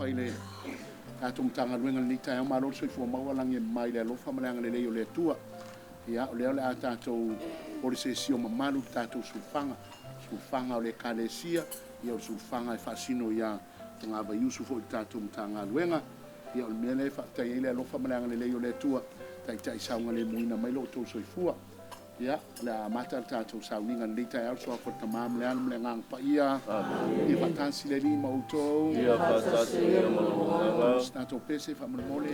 fai le tatou Matagaluega lenei taeao malo soifua maua lagi mai le alofa ma le agalelei o le atua ia o lea o le a tatou o le sesio mamalu le tatou sufaga o le ekalesia ia o le sufaga e faasino ia toga vaiusu foʻi le tatou Matagaluega ia o le mea le faataiai le alofa ma le agalelei o le atua taitai sauga le muina mai loo tou soifua ia le amata le tatou sauniga lenei taeao le soafa le tamā ma le ana ma le agaga paia ia faatasi le lii ma outou ia faatasi ia ma lou tatou pese faamolemole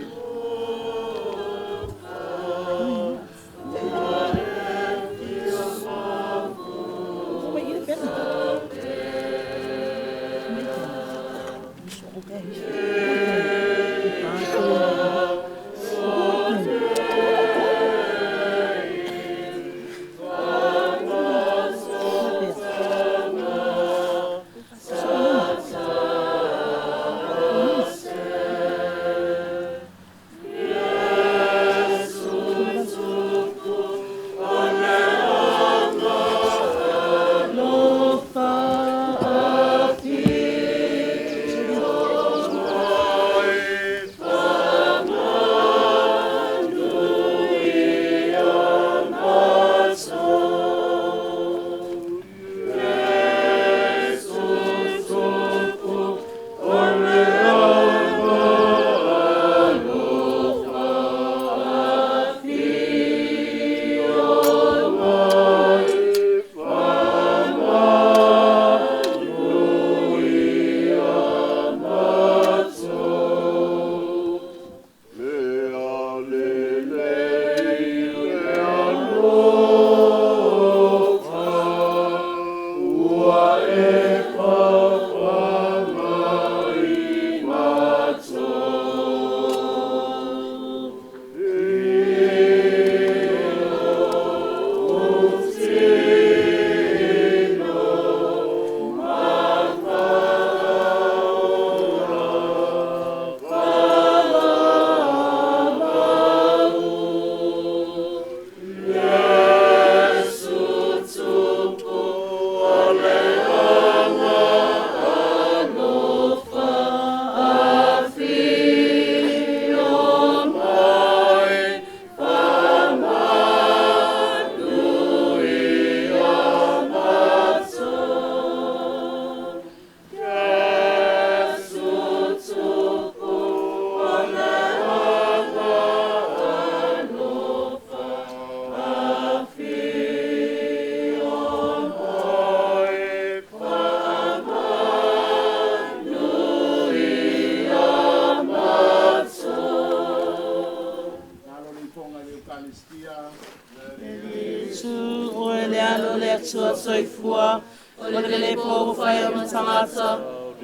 soifua o le vele po fai o tangata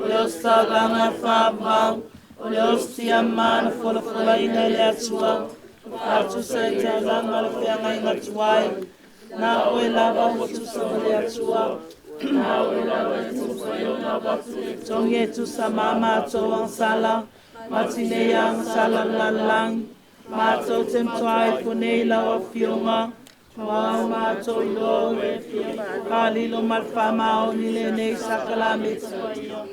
o le ostaganga whabang o le ostia mana fola ina le atua atu sa i te langa le whianga i ngatuai na oe lava o tu sa le atua na oe lava i tu sa i o na watu tongi e tu sa mama ato ang sala matine yang sala lalang mato temtuai punei la Afioga Wow, mato ilo kalilo malfama o nile nei sakala mitsua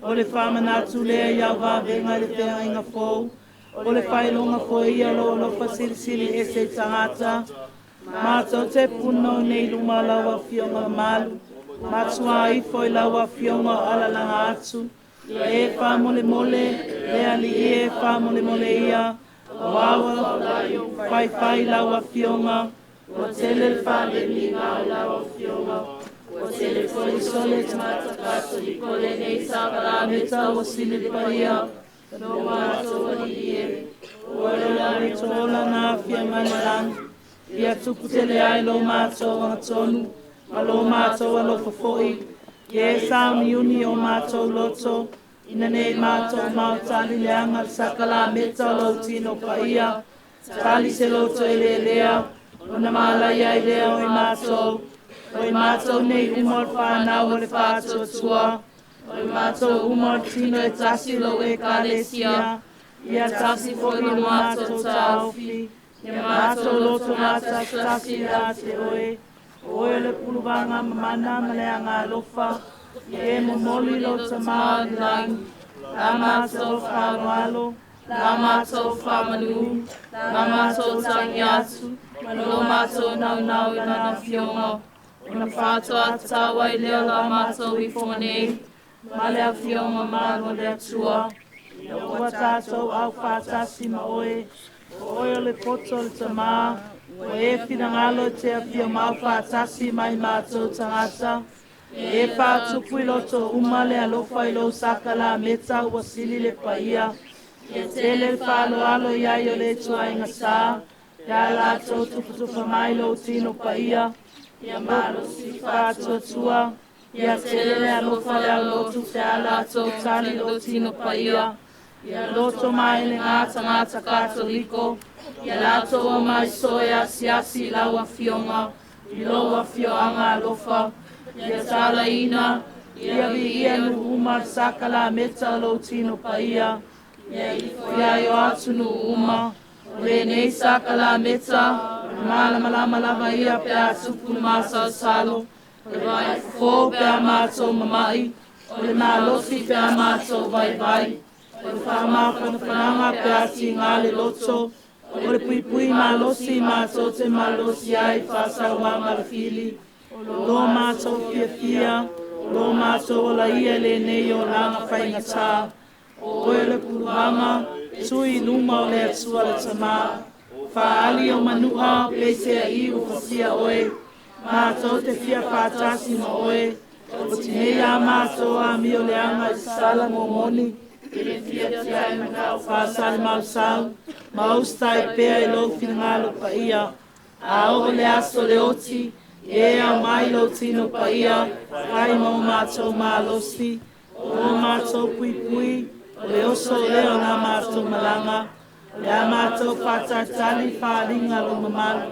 o le fama natu lea ia vave ngai le pea inga fou o le whailonga fo ia lo pasilisili e se tangata mato te puno nei luma lau Afioga malu matua i fo i lau Afioga ala langa atu e wha mole lea li e wha mole ia wawa whai lau Afioga o tele fale ni ngā lau Afioga o tele foli sole tamata kato i kole nei sakara meta o sile paia no mato ni e o le tola na fia manalang ia tuku tele ai lo mato ang tonu ma lo mato alo fofoi ye sa miuni o mato loto ina nei mato mautali leanga sakala meta lo tino paia tali se loto elelea ona malaya idea o mato nei umor whanau o le whātua tua o mato umor tino e tasi lo Eukalesitia ia tasi fori o mato tauwhi ia mato loto mata tasi a te oe le puluvanga mamana maleanga lofa ie momoli lo tamaa lang la mātou whāroalo, la mātou whamanu, la mātou tangi atu, lo mātou nau nau I lana Afioga. Ona whātua tawa I leo la mātou I whonei, ma le Afioga mālo le atua. Ia ua tātou au whātasi ma oe, o oe o le poto le tamā, o e whirangalo te Afioga mau whātasi mai mātou tangata, e pātupu I loto uma le alofa I lo saka la meta ua sili le paia, e tele le whāloalo iai o le tua inga sā, ia lātou tuputupa mai lo tino paia, ia malo si whātua, ia tele le alofa le alotu te a lātou tali lo tino paia, ia loto mai le ngata katoliko, ia lātou o mai soia siasi lau Afioga, I lo Afioga alofa, ia tala ina, ia vi ia nu uma saka la meta lo tino paia, ia yo atu nu uma, le nei saka la meta, malama lava ia pe atupu masa salo, le vai fo pe amato mamai, le malosi pe amato vai, le whamaka na whananga pe ati ngale loto, o le pui malosi mato te malosi ai whasau mama fili, lo mātou fia, lo mātou la ia le nei o langa whaingata, o e le puruhanga, tui luma o le atua le tamā, whaali o manua, pese a I o whasia oe, mātou te fia whātasi ma oe, o tinei a mātou a mi o le anga I sala mo moni, le fia tia I makau whāsale mausau, maustai pēa I lo whingalo paia, a o le aso le oti, e a mai lo tino paia, kai mo mātou mālosi, o mātou pui, o le oso leo na mātou malanga, le a mātou whātatali whāringa lo mamalu,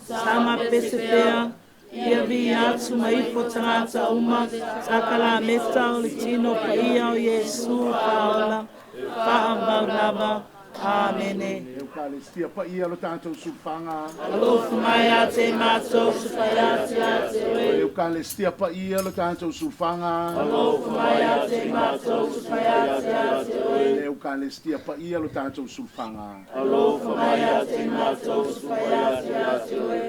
sama pese pēa, ia vi atu mai po tangata uma, takala meta o le tino paia o Yesu paola, whaambau lava, Amene. Eukalestia Paia lo tātou supanga. Alofu mai a te mātou supaiati a te oe. Eukalestia Paia lo tātou supanga. Alofu mai a te mātou supaiati a te oe. Eukalestia Paia lo tātou supanga. Alofu mai a te mātou supaiati a te oe.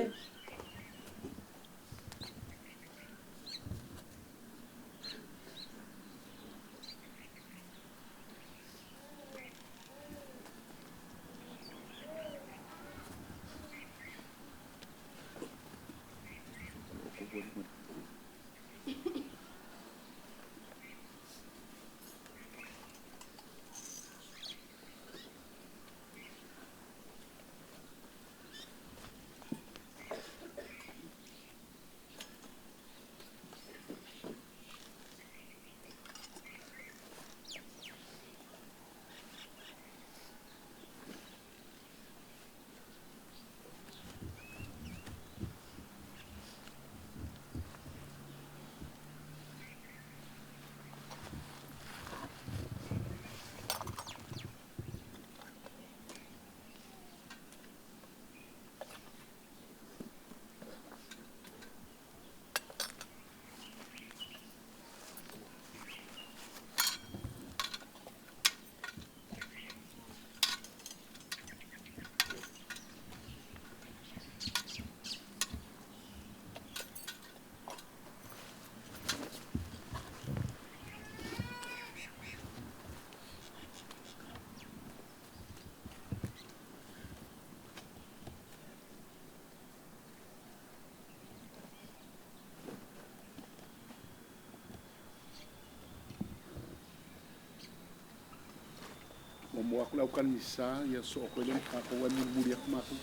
O mo aku lau kanisa ia so ko le ka ko mi muri aku matu.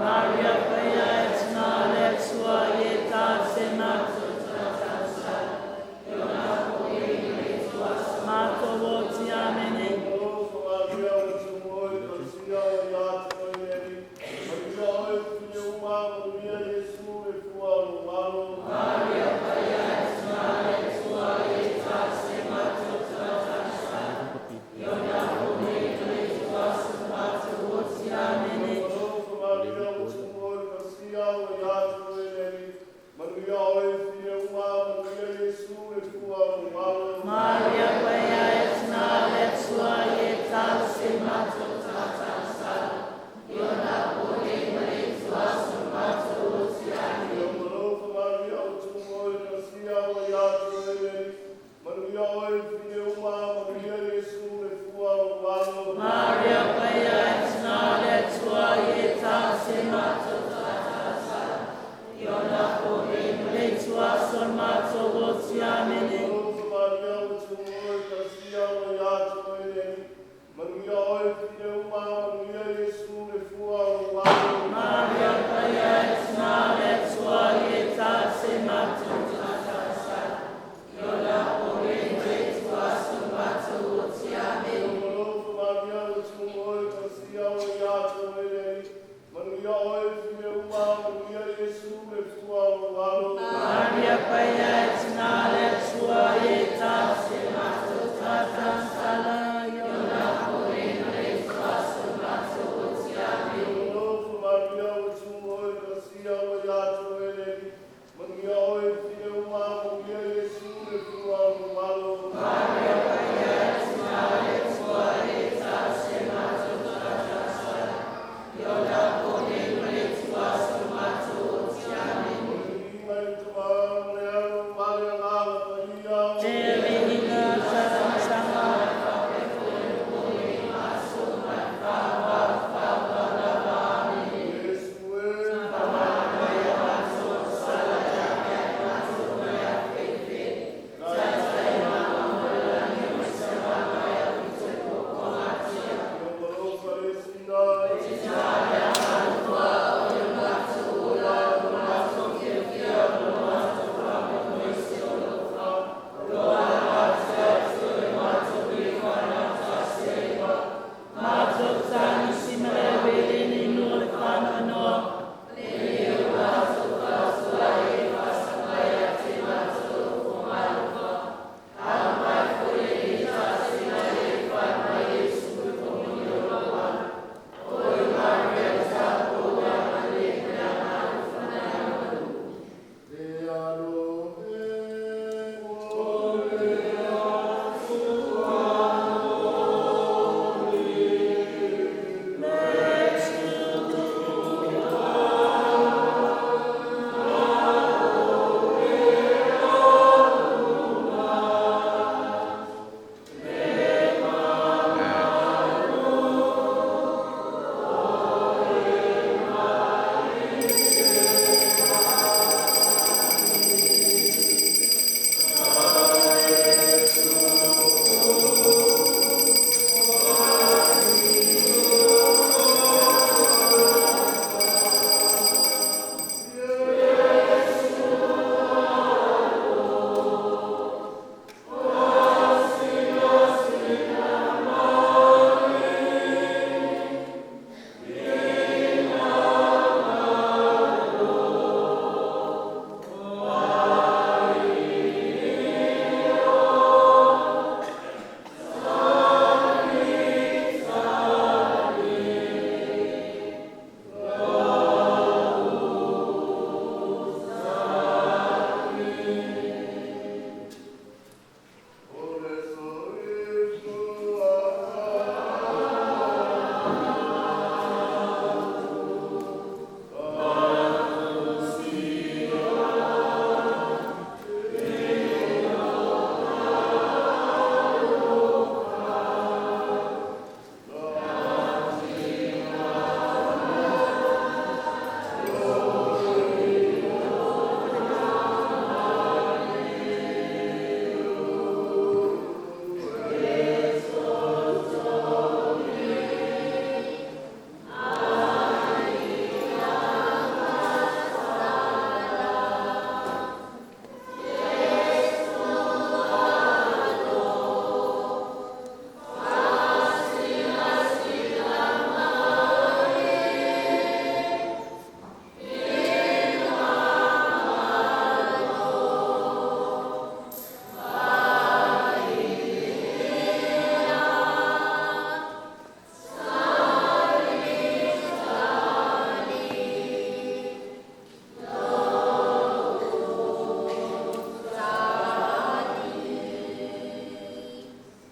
Maria Paia, it's not, it's what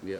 Yeah.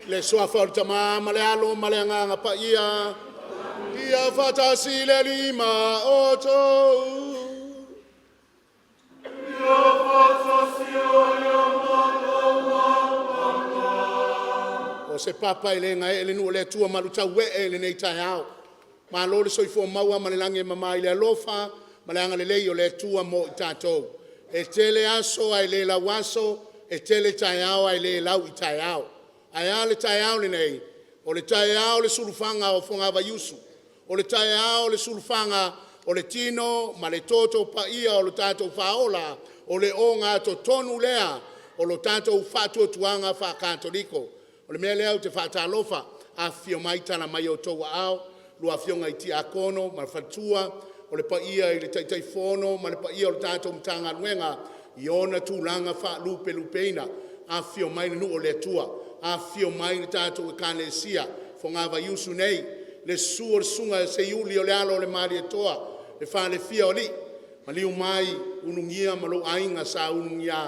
Le soafa o tama male alo male nganga paia. Ia fatasi le lima o to. Ia fatasi o o se papa ele nga ele nu le tua malu tau we ele nei tai au. Ma lo le soifo maua male lange mama ile alofa male anga le lei o le tua mo tatou. E tele aso ai le la waso e tele tai au ai le lau i tai au. Ai ale tai au le nei. O le tai au le sulufanga o fonga Vaiusu. O le tai au le sulufanga o le tino ma le toto paia o le tatou faola o le onga to tonu lea o lo tatou fatu tuanga fa katoliko. O le mea lea te whatalofa a fio maitana mai o toa au, lua fionga i ti akono, ma le fatua, o le paia i le taitai fono, ma le paia o le tātou mtanga nuenga, i ona tūlanga wha lupe lupeina, a fio mai nu o le atua, a fio mai le tātou Eukalesitia, fo ngā Vaiusu nei, le sua sunga se iuli o le alo o le mari toa, le wha le fia o li, ma liu mai unungia ma lo ainga sa unungia,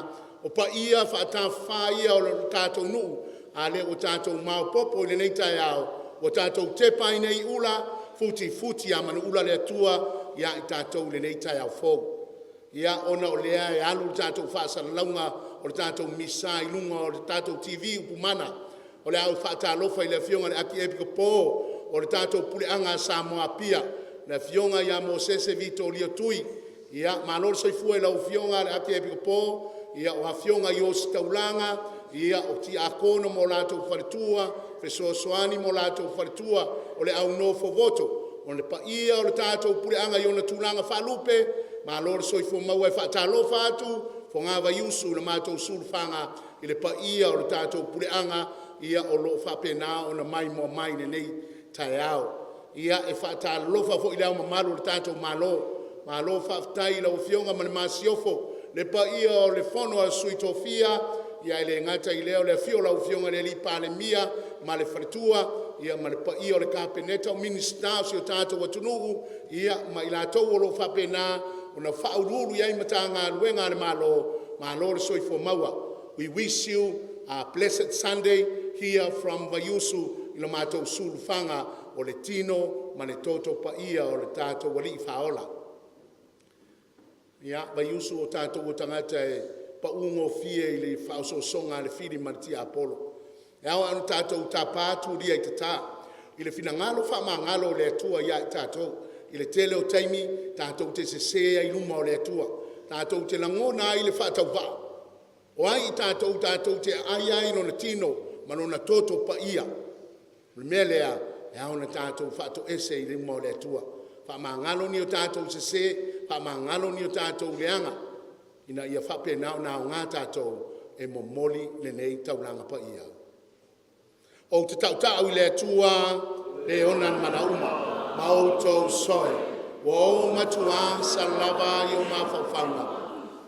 o paia wha ta whaia o le tātou nuu, a le o tātou mau popo le nei tai au, o tātou te pai nei ula, futi a manu ula le atua, ia i tātou le nei tai au fōu. Ia ona o lea e alu tātou whaasara launga, o le tātou misa i lunga, o le tātou TV upumana, o le au whaatalofa i le fionga le aki epika pō, o le tātou puleanga sa moa pia, le fionga ia mo sese vito lio tui, ia malor soifua i lau fionga le aki epika pō, ia o Afioga i o si taulanga, ia o ti akona mo lātou wharitua, fesoasoani mo lātou wharitua, o le au nofo voto, o le paia o le tātou pureanga i ona tūlanga whalupe, ma lore soifo maua e whaatalofa atu, fo ngā vaiusu le mātou sulfanga i le paia o le tātou pureanga, ia o lo whapena o na mai mo mai nei tai au. Ia e whaatalofa fo i leo mamalu le tātou malo whaftai la Afioga ma le masiofo, le paia o le fono a suitofia, ia ele ngata i leo le fio la Afioga le li pale mia, ma le wharitua, ia ma le paia o le kapeneta o minister si o tātou atunugu, ia ma i la tau o lo whapena, o na whaururu iai matanga luenga le malo le soifo maua. We wish you a blessed Sunday here from Vaiusu, i lo mātou sulufanga o le tino, ma le toto paia o le tātou wali i whaola. Ia, Vaiusu o tātou o tangata e paungo fie i le whaososonga le whiri mariti a Apollo. E au anu tātou tāpātu ria i tata. I le whina ngalo wha ngalo le atua ia i tātou. I le tele o taimi, tātou te sesea i luma o le atua. Tātou te langona i le whaatau wā. O ai i tātou te ai no na tino, mano na toto pa ia. Le mea lea, e au na tātou whaatou ese i luma o le atua. Wha ngalo ni o tātou sese, wha ngalo ni o tātou leanga. Ina ia whape nao ngā tātou e momoli le nei Taulaga Paia. O te tautau i le atua, le onan manauma, mautou soe, wa o matua sa lava i o mawhawhanga,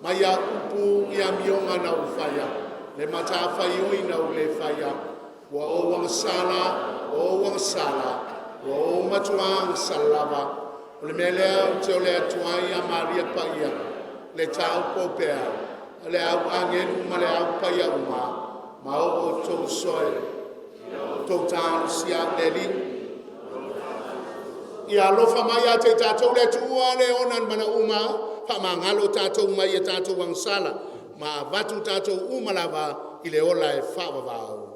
mai a upu i a mionga na uwhaya, le matawhai oi na u le whaya, wa o wangasala, wa o matua sa lava, o le melea o te o le atua i a Maria Paia, le tau popea, le au angenu ma le au paia uma, ma o tau soe, tau tānu sia deli. Ia alofa mai a te tātou le tua le onan mana uma, pa mangalo tātou mai e tātou wangsala, ma vatu tātou umalava i le ola e whawawau.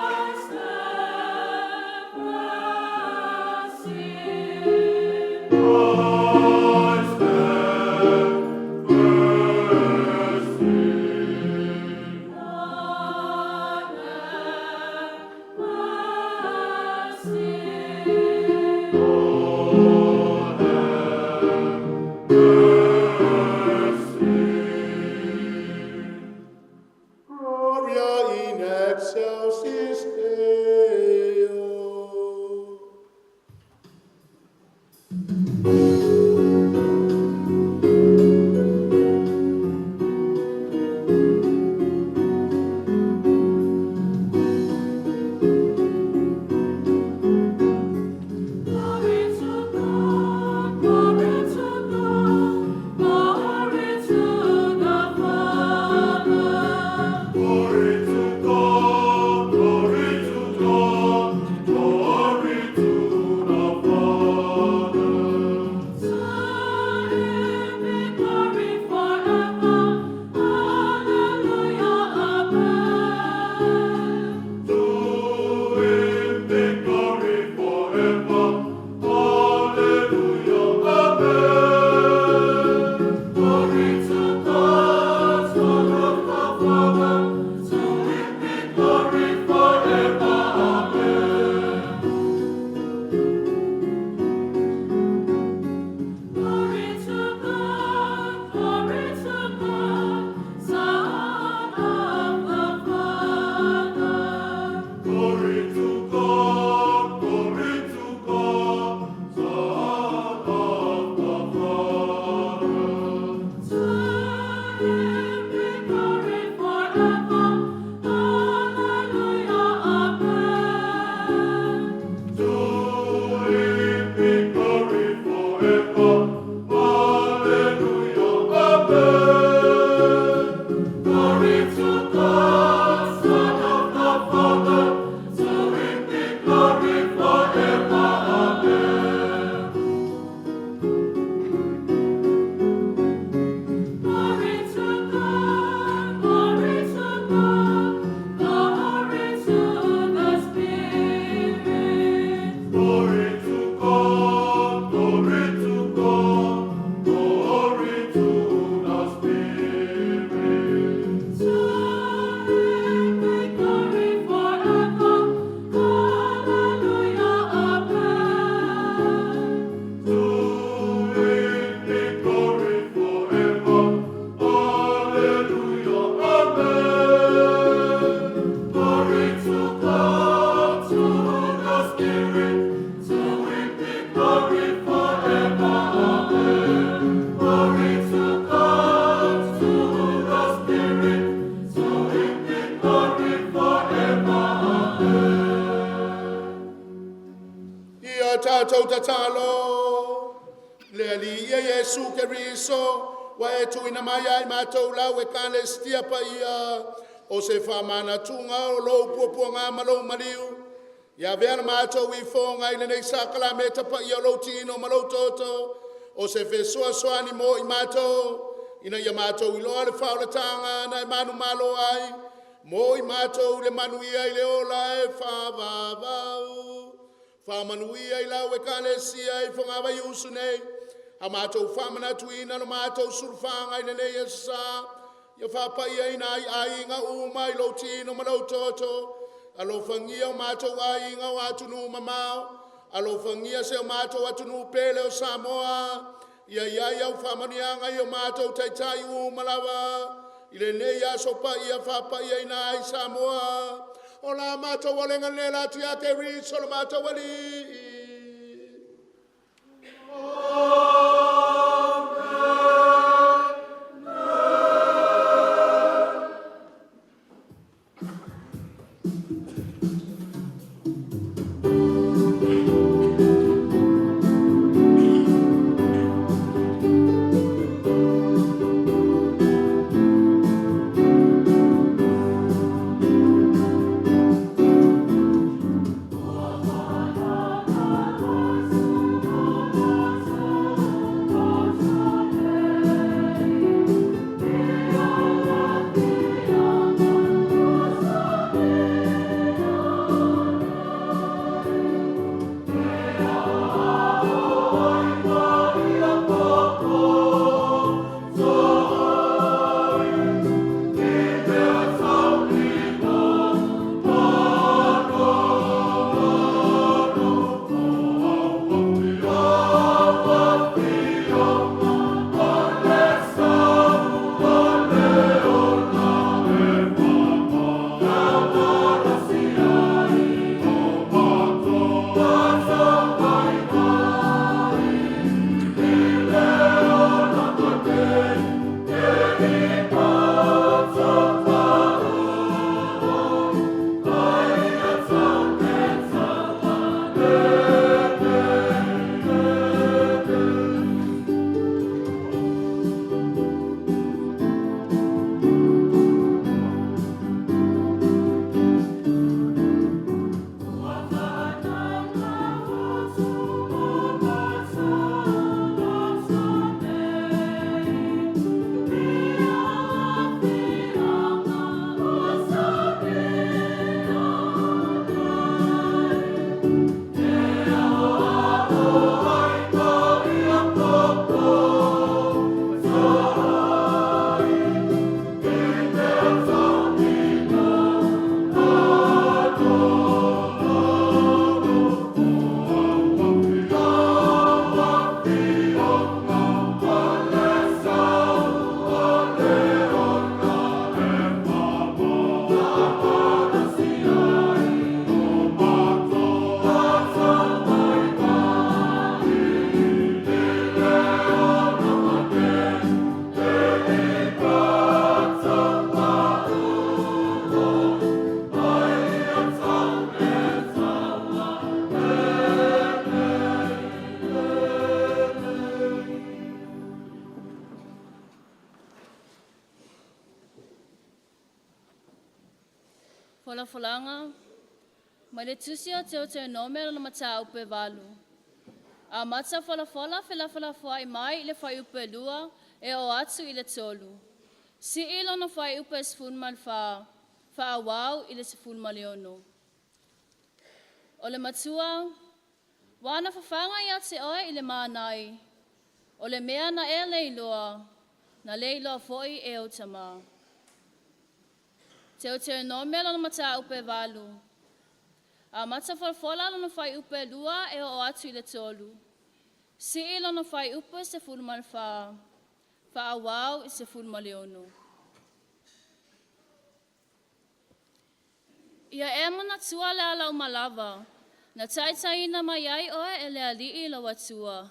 Christ tātou tatalo. Le ali ia Yesu Keriso, wa e tuina mai ai mātou lau Eukalesitia Paia, o se whamana tunga o lou puapua ngā malou mariu. Ia vea na mātou i whonga i nei sakala me tapa i o lou tino malou toto, o se whesua soani mo i mātou. Ina ia mātou i loa le whaulatanga na i manu malo ai, mo i mātou le manuia i le ola e whawawau. Whamanuia i lau Eukalesitia i whonga Vaiusu nei, a mātou whamana tuina no mātou surfanga i nei e sa, ia whapaia i nai ai ngā uma i lo tino malou toto, alo whangia o mātou ai ngā o atunu mamau, alo whangia se o mātou atunu pele o Samoa, ia ia o whamanianga i o mātou Taitai umalawa, i le nei a sopa ia whapaia i nai Samoa, o la mātou walenga nela tia ke riso lo mātou wali. Falanga, mai le tusia te nomero na mata upe valu. A matsa fala fai mai le fai upe lua e o atu i le tolu. Si ilo na fai upe sifun mal fa awau i le sifun maliono. O le matua, wana fafanga ia te oe i le manai. O le mea na e leiloa, na leiloa foi e o tama. Te no mela na mata upe valu. A mata falfola na fai upe lua e o atu i le tolu. Si ilo na fai upe se fulman fa awau i se fulman leono. Ia e mana tua le ala umalava. Na taitai na mai ai oe e le alii la watua.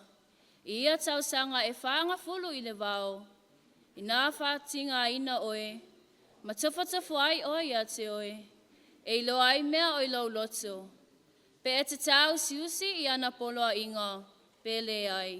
Ia tau sanga e whaanga fulu i le vau. I nā whātinga ina oe. Ma tawhatafu ai oe ia te oe. E ilo ai mea o ilo loto. Pe e te tau siusi I ana polo a inga, pele ai.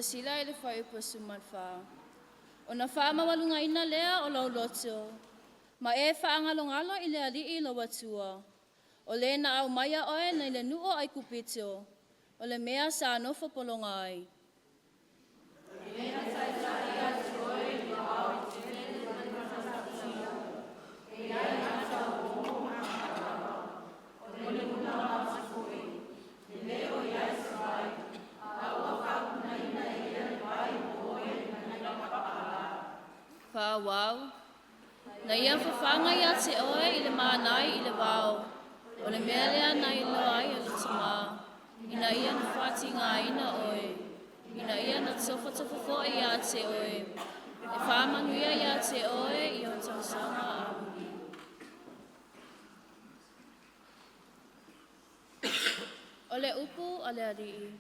Sila I le whaiupa suman wha. O na wha mawalunga ina lea o lau loto. Ma e wha angalongalo I le alii lo watua. O le na au maya oe na le nuo ai kupito. O le mea sa anofo polonga ai. Wau. Na ia whawhanga ia te oe I le mānai I le wao. O le mea lea na I loa ai o le tama. Ina ia na whati ngā ina oe. Ina ia na tofa ia te oe. E whamanuia ia te oe I o tausanga auni. O le upu o le arii.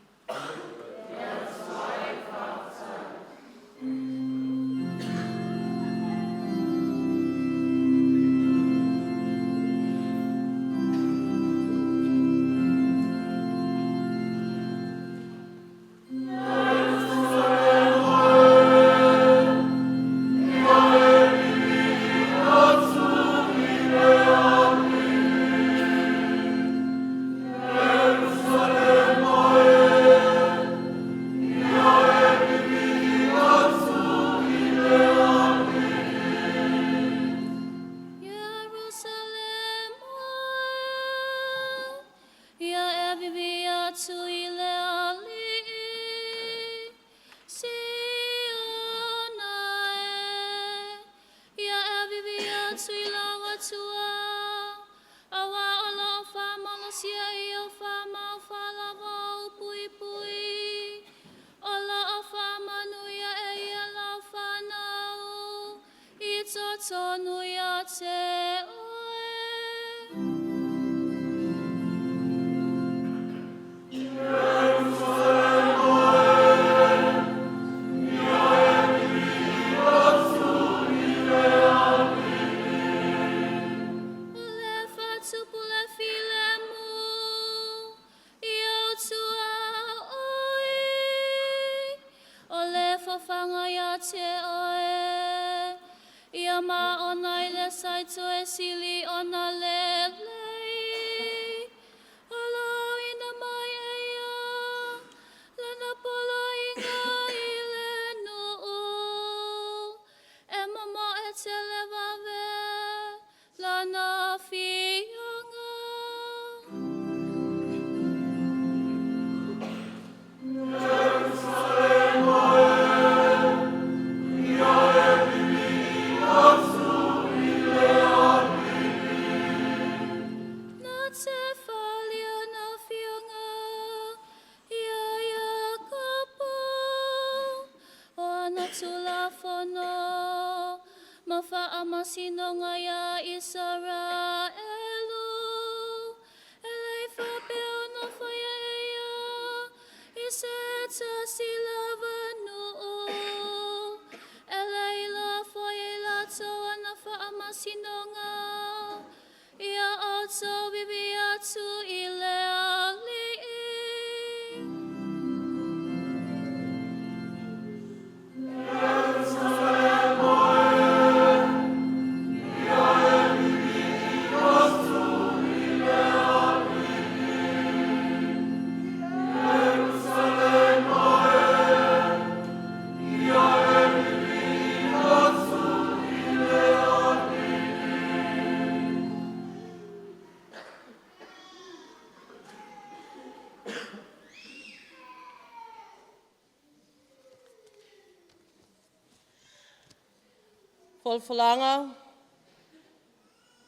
Folfolanga.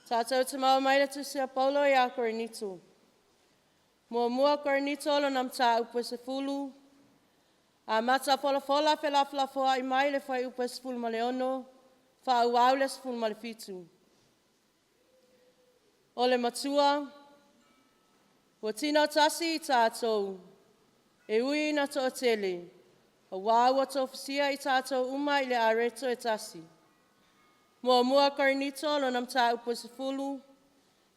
Tātou te mau mai tu sia paulo I a korinitu. Mua korinitu lo nam tā upo se fulu. A mata fola fola fela fela foa I mai le fai upa sifulu ma le ono, fa au le sifulu ma le fitu. O le matua, ua tina tasi I tātou, e ui na toa tele, a wau a tofisia I tātou uma I le areto e tasi. Mua karinito lo nam tā upa sifulu,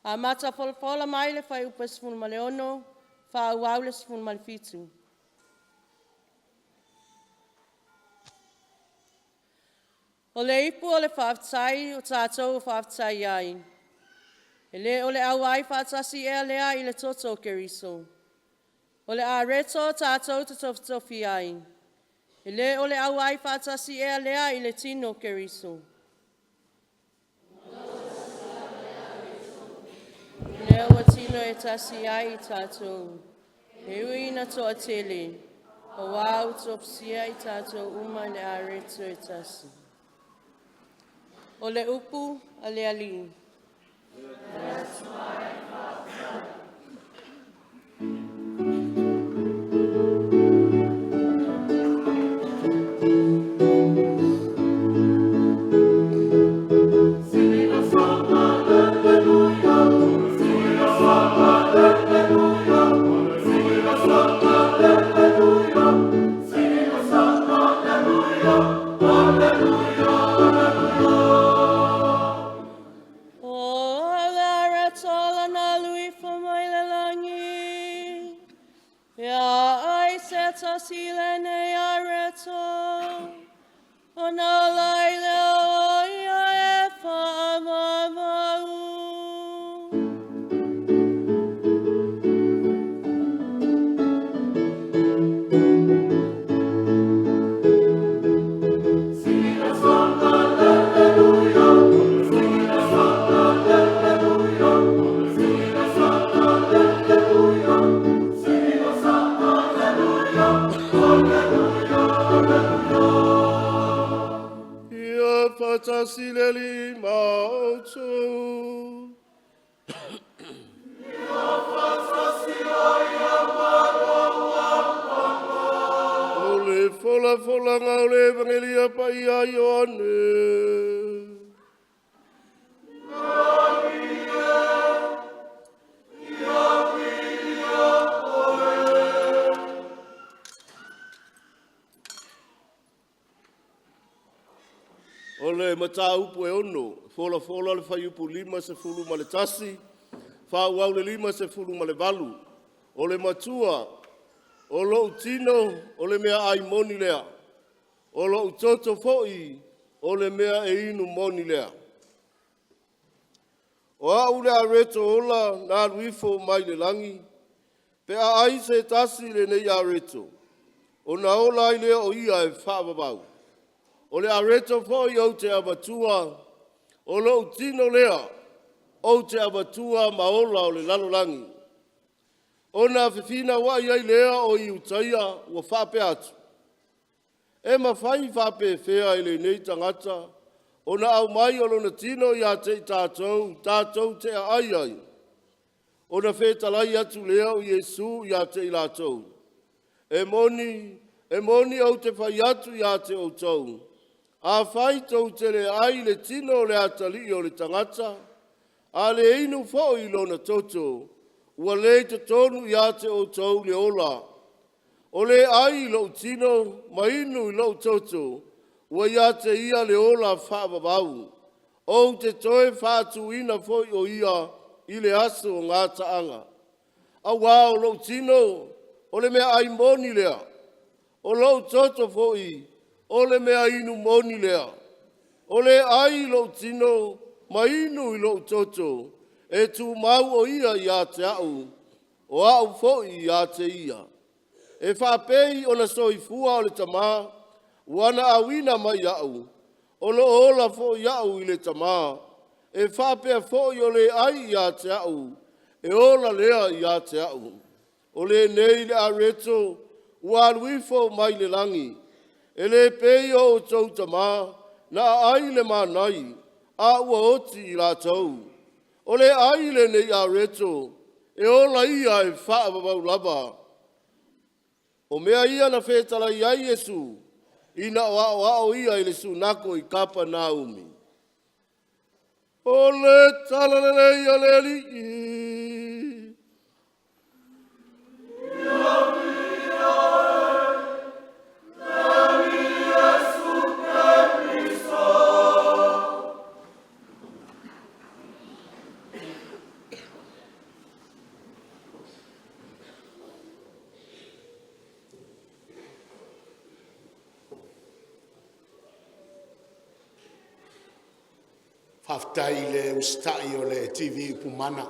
a mata fola fola mai le fai upa sifulu ma le ono, fa au le sifulu ma le fitu. O le ipu o le whaafitai o tātou o whaafitai ai. E le o le awai whaatasi ea lea I le toto keriso. O le a reto tātou te tofi ai. E le o le awai whaatasi ea lea I le tino keriso. E le o tino e tasi ai I tātou. E ui na toa tele. O wau tofisia I tātou uma le a reto e tasi. O le upu a le ali. Mataupu e ono, fola le whaiupu 5 se fulu ma le tasi, whauau le 5 se fulu ma le valu, o le matua, o lo tino, o le mea ai moni lea, o lo toto foi, o le mea e inu moni lea. O au le areto ola na ruifo mai le langi, pe a ai se tasi le nei areto, o na ola i lea o ia e whaavavau. O le areto foi o te abatua, o lo tino lea, o te abatua maola o le lalolangi. O na whiwhina wa iai lea o I utaia ua whape atu. E mawhai whape whea I le nei tangata, o na au mai o lona tino I a te tātou te ai ai. O na whetalai atu lea o Iesu I a te I lātou. E moni au te whai atu I a te o tau. A whai tau te le ai le tino le atali o le tangata, a le inu fo I lona toto, ua le te tonu I a te o tau le ola. O le ai lo tino, ma inu I lo toto, ua I a te ia le ola whaababau. O te toe whaatu ina fo o ia I le aso o ngā taanga. A wao lo tino, o le mea ai moni lea, o lo toto fo o le mea inu moni lea. O le ai lo tino, ma inu I lo toto, e tu mau o ia I a te au, o au fo I a te ia. E whapei o na soifua o le tamā, wana awina mai au, o lo ola fo I au I le tamā, e whapea fo I o le ai I a te au, e ola lea I a te au. O le nei le areto, ua aluifo mai le langi, e le pei o tau tamā, na ai le manai, a ua oti I lātou. O le ai le nei areto, e ola ia e whaababau lava. O mea ia na whetala i ai Yesu, ina o ia i le sunako I kapa na umi. O le talalele ia le li. Faftai le ustai o le TV pumana.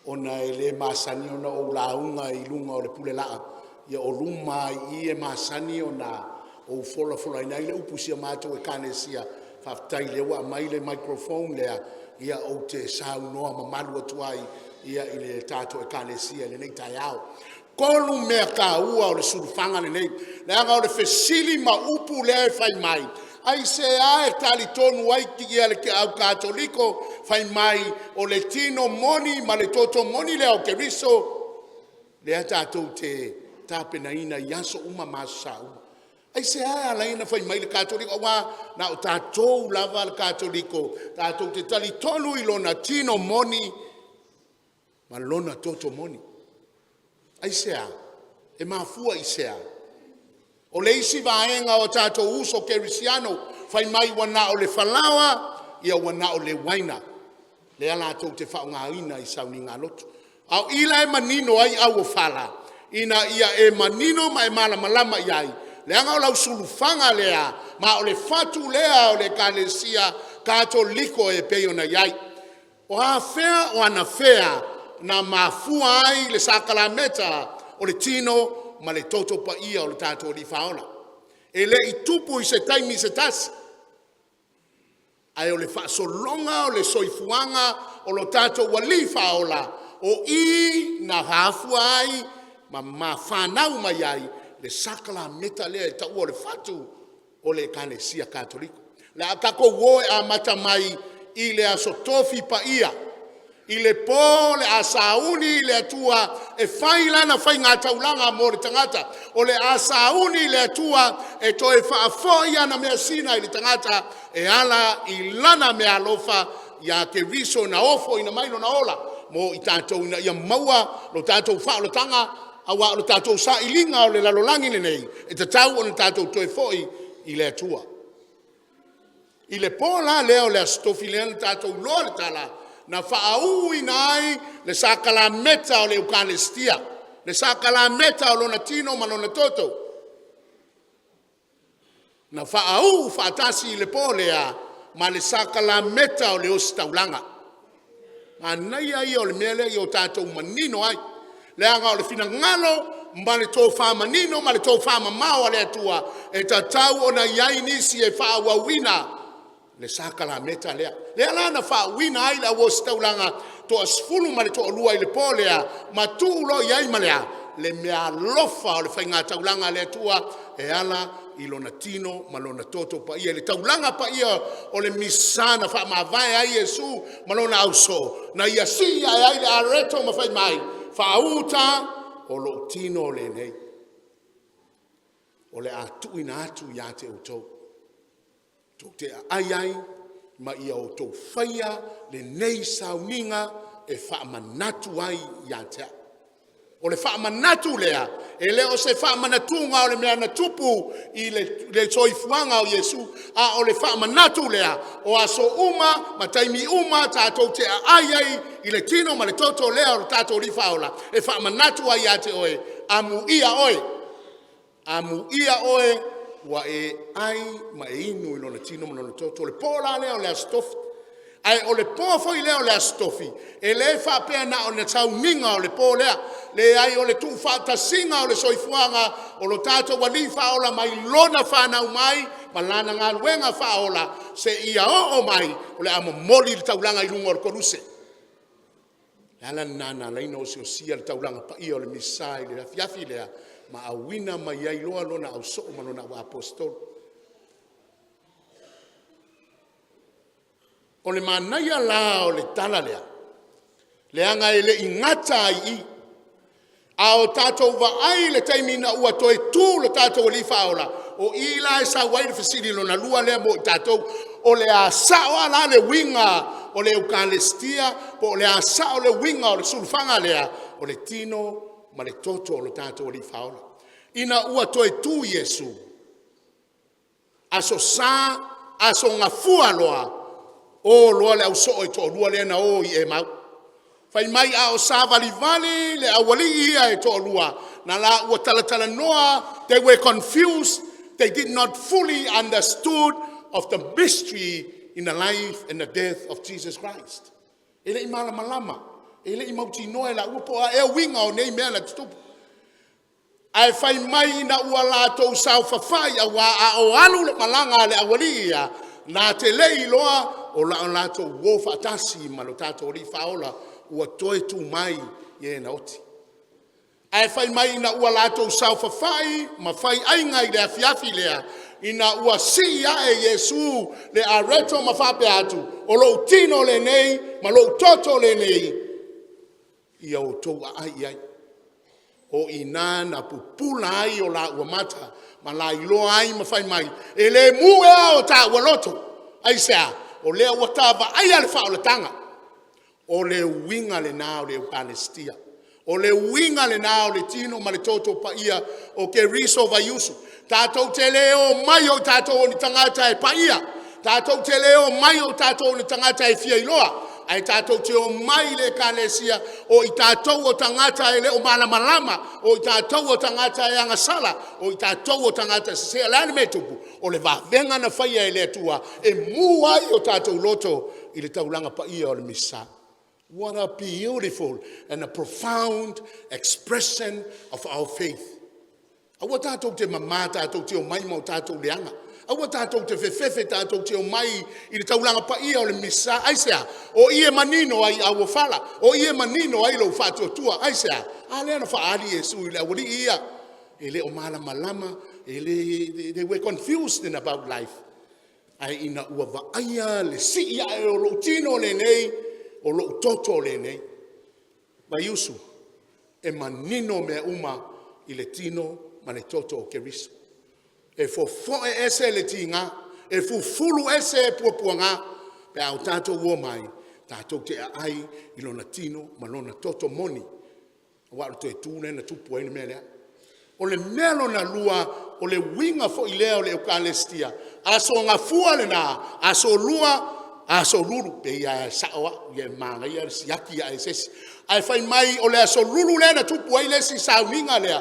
Ona le masani ona o launga I lunga o le pulelaa. Ia o luma I masani ona o fola ina ile upusia mato Eukalesitia. Faftai le wa mai le microphone lea. Ia o te sau noa mamalu atuai. Ia ile tato Eukalesitia le nei tai au. Kolu mea ka ua o le surufanga le nei. Leanga o le fesili ma upu le fai mai. Ai se ae tali tonu waiki ia le ke au katoliko fai mai o le tino moni ma le toto moni le au keriso le atatou te tapena ina yaso uma masa uma. Ai se ae ala ina fai mai le katoliko wa na o tatou lava le katoliko tatou te tali tonu ilona tino moni ma lona toto moni. Ai se ae e mafua I se ae. O le isi vaenga o tātou uso kerisiano, fai mai wana o le falawa, ia wana o le waina. Le ala tau te whaunga ina I sauni ngā lotu. Au ila e manino ai au o fala. Ina ia e manino ma e malama iai. Le anga o lau sulufanga lea, ma o le fatu lea o le Eukalesitia katoliko e peiona iai. O hawhea o ana whea na mafua ai le sakalameta o le tino ma le toto paia o le tato li faola. E le I tupu I se taimi se tasi. Ai o le whaasolonga o le soifuanga o lo tato wali faola. O I na hafua ai ma whanau mai ai le sakala meta lea e tau o le fatu o le Eukalesitia katoliko. Le akako woe a mata mai I le asotofi paia. I le po le asauni le atua e fai lana fai ngā taulanga mo le tangata. O le asauni le atua e to e whaafoia na mea sina I le tangata e ala I lana mea alofa ia ke riso na ofo ina maino na ola. Mo I tātou ina ia maua lo tātou wha o le tanga awa lo tātou sa ilinga o le lalolangi le nei. E te tau o le tātou toe foi I le atua. I le po la leo le astofi le tātou loa le tala. Na whaau inai le sakalameta o le Eukalesitia. Le sakalameta o lona tino ma lona toto. Na whaau whaatasi I le polea ma le sakalameta o le osi taulanga. Ma nei ai o le mele I o tātou manino ai. Le anga o le fina ngalo ma le tō wha manino ma le tō wha mamao le atua. E tatau o na iai nisi e wha awina. Le sakalameta lea. Lea lana whawina ai la wo staulanga to asfulu ma le to olua I le polea ma tu lo iai ma lea. Le mea lofa o le whainga taulanga le tua e ala I lona tino ma lona toto paia. Le taulanga paia o le misana wha ma vai ai Yesu ma lona auso. Na ia si ai le areto ma whai mai. Whauta o lo tino le nei. O le atu ina atu ia te utou. Tō te ai ma ia o tō whaia le nei sauninga e whaamanatu ai ia tea. O le whaamanatu lea, e leo se whaamanatunga o le mea na tupu I le soifuanga o Yesu, a o le whaamanatu lea, o aso uma, ma taimi uma, tātou te ai I le tino ma le toto lea o le tātou rifaola, e whaamanatu ai ia te oe, amu ia oe, wa e ai ma e inu I lona tino ma lona toto. O le pola leo le astofi. Ai o le po foi leo le astofi. E le whapea na o le tau ninga o le po lea. Le ai o le tu whata singa o le soifuanga o lo tato wali whaola mai lona whanau mai ma lana ngā luenga whaola se ia o mai o le ama moli le taulanga I lunga o le koruse. Ala nana laina o se o sia le taulanga paia o le misai le afiafi lea. Ma awina ma iai loa lona au so ma lona wa apostol. O le manaia la o le tala lea. Le anga ele ingata I. A o tātou vaai le taimina ua toe tū le tātou li whaola. O ila e sa wairi whisiri lo na lua lea mo tātou. O le a sao ala le winga o le Eukalesitia, po o le a sao le winga o le sulfanga lea, o le tino ma le toto o le tātou li whaola. Ina ua toe tū Yesu. Aso sa, aso ngafua loa, o loa le au so e to lua lea na o i e mau. Fai mai a o sa vali le awali ia e to lua. Na la ua talatala noa, they were confused. They did not fully understood of the mystery in the life and the death of Jesus Christ. Ele I malama. Ele I mauti noe la ua po a e winga o nei mea la tutupu. Ai fai mai na ua la tau sau fafai a wa a o alu le malanga le awali ia. Na te lei loa o la tau wofa atasi ma lo tato li faola. Ua toe tu mai ye na oti. Ai fai mai na ua lato sau fai ma fai ainga I le afiafi lea. Ina ua si ia e Yesu le areto ma fape atu. O lo tino le nei, ma lo toto le nei. Ia o tou ai ai. O ina na pupula ai o la ua mata. Ma la ilo ai ma fai mai. E le mua o ta ua loto. Ai sea, o lea ua tava ai ale fa o le tanga. O le winga le nao le Eukalesitia. O le winga le nao le tino ma le toto paia o ke riso vaiusu. Tātou te leo mai o tātou ni tangata e paia. Tātou te leo mai o tātou ni tangata e fia iloa. Ai tātou te o mai le Eukalesitia o I tātou o tangata e leo malama. O I tātou o tangata e angasala. O I tātou o tangata se se alane me tupu. O le vavenga na faia e le tua. E muai o tātou loto I le taulanga paia o le misa. What a beautiful and a profound expression of our faith. Awa tātou te mama tātou te o mai mau tātou leanga. Awa tātou te whewhewe tātou te o mai I le taulanga paia o le misa. Aisea, o ie manino ai awa whala. O ie manino ai lo whātua tua. Aisea, a lea na whaari Yesu I le awari ia. E le o malama. They were confused about life. Ai ina ua vaaia le si ia e o lo tino le nei. O lo toto le nei. Vaiusu, e manino mea uma I le tino ma le toto o ke riso. E fo e ese le tinga, e fulu ese e puapuanga, pe au tato uo mai, tato te ai I lona tino ma lona toto moni. Waro to e tūne na tupu e mea lea. O le melo na lua, o le winga fo I lea o le Eukalesitia. Aso ngafua le na, aso lua, aso lulu pe ia sawa ia manga ia siaki ia sesi ai fai mai o le aso lulu le na tupu ai le si sauninga le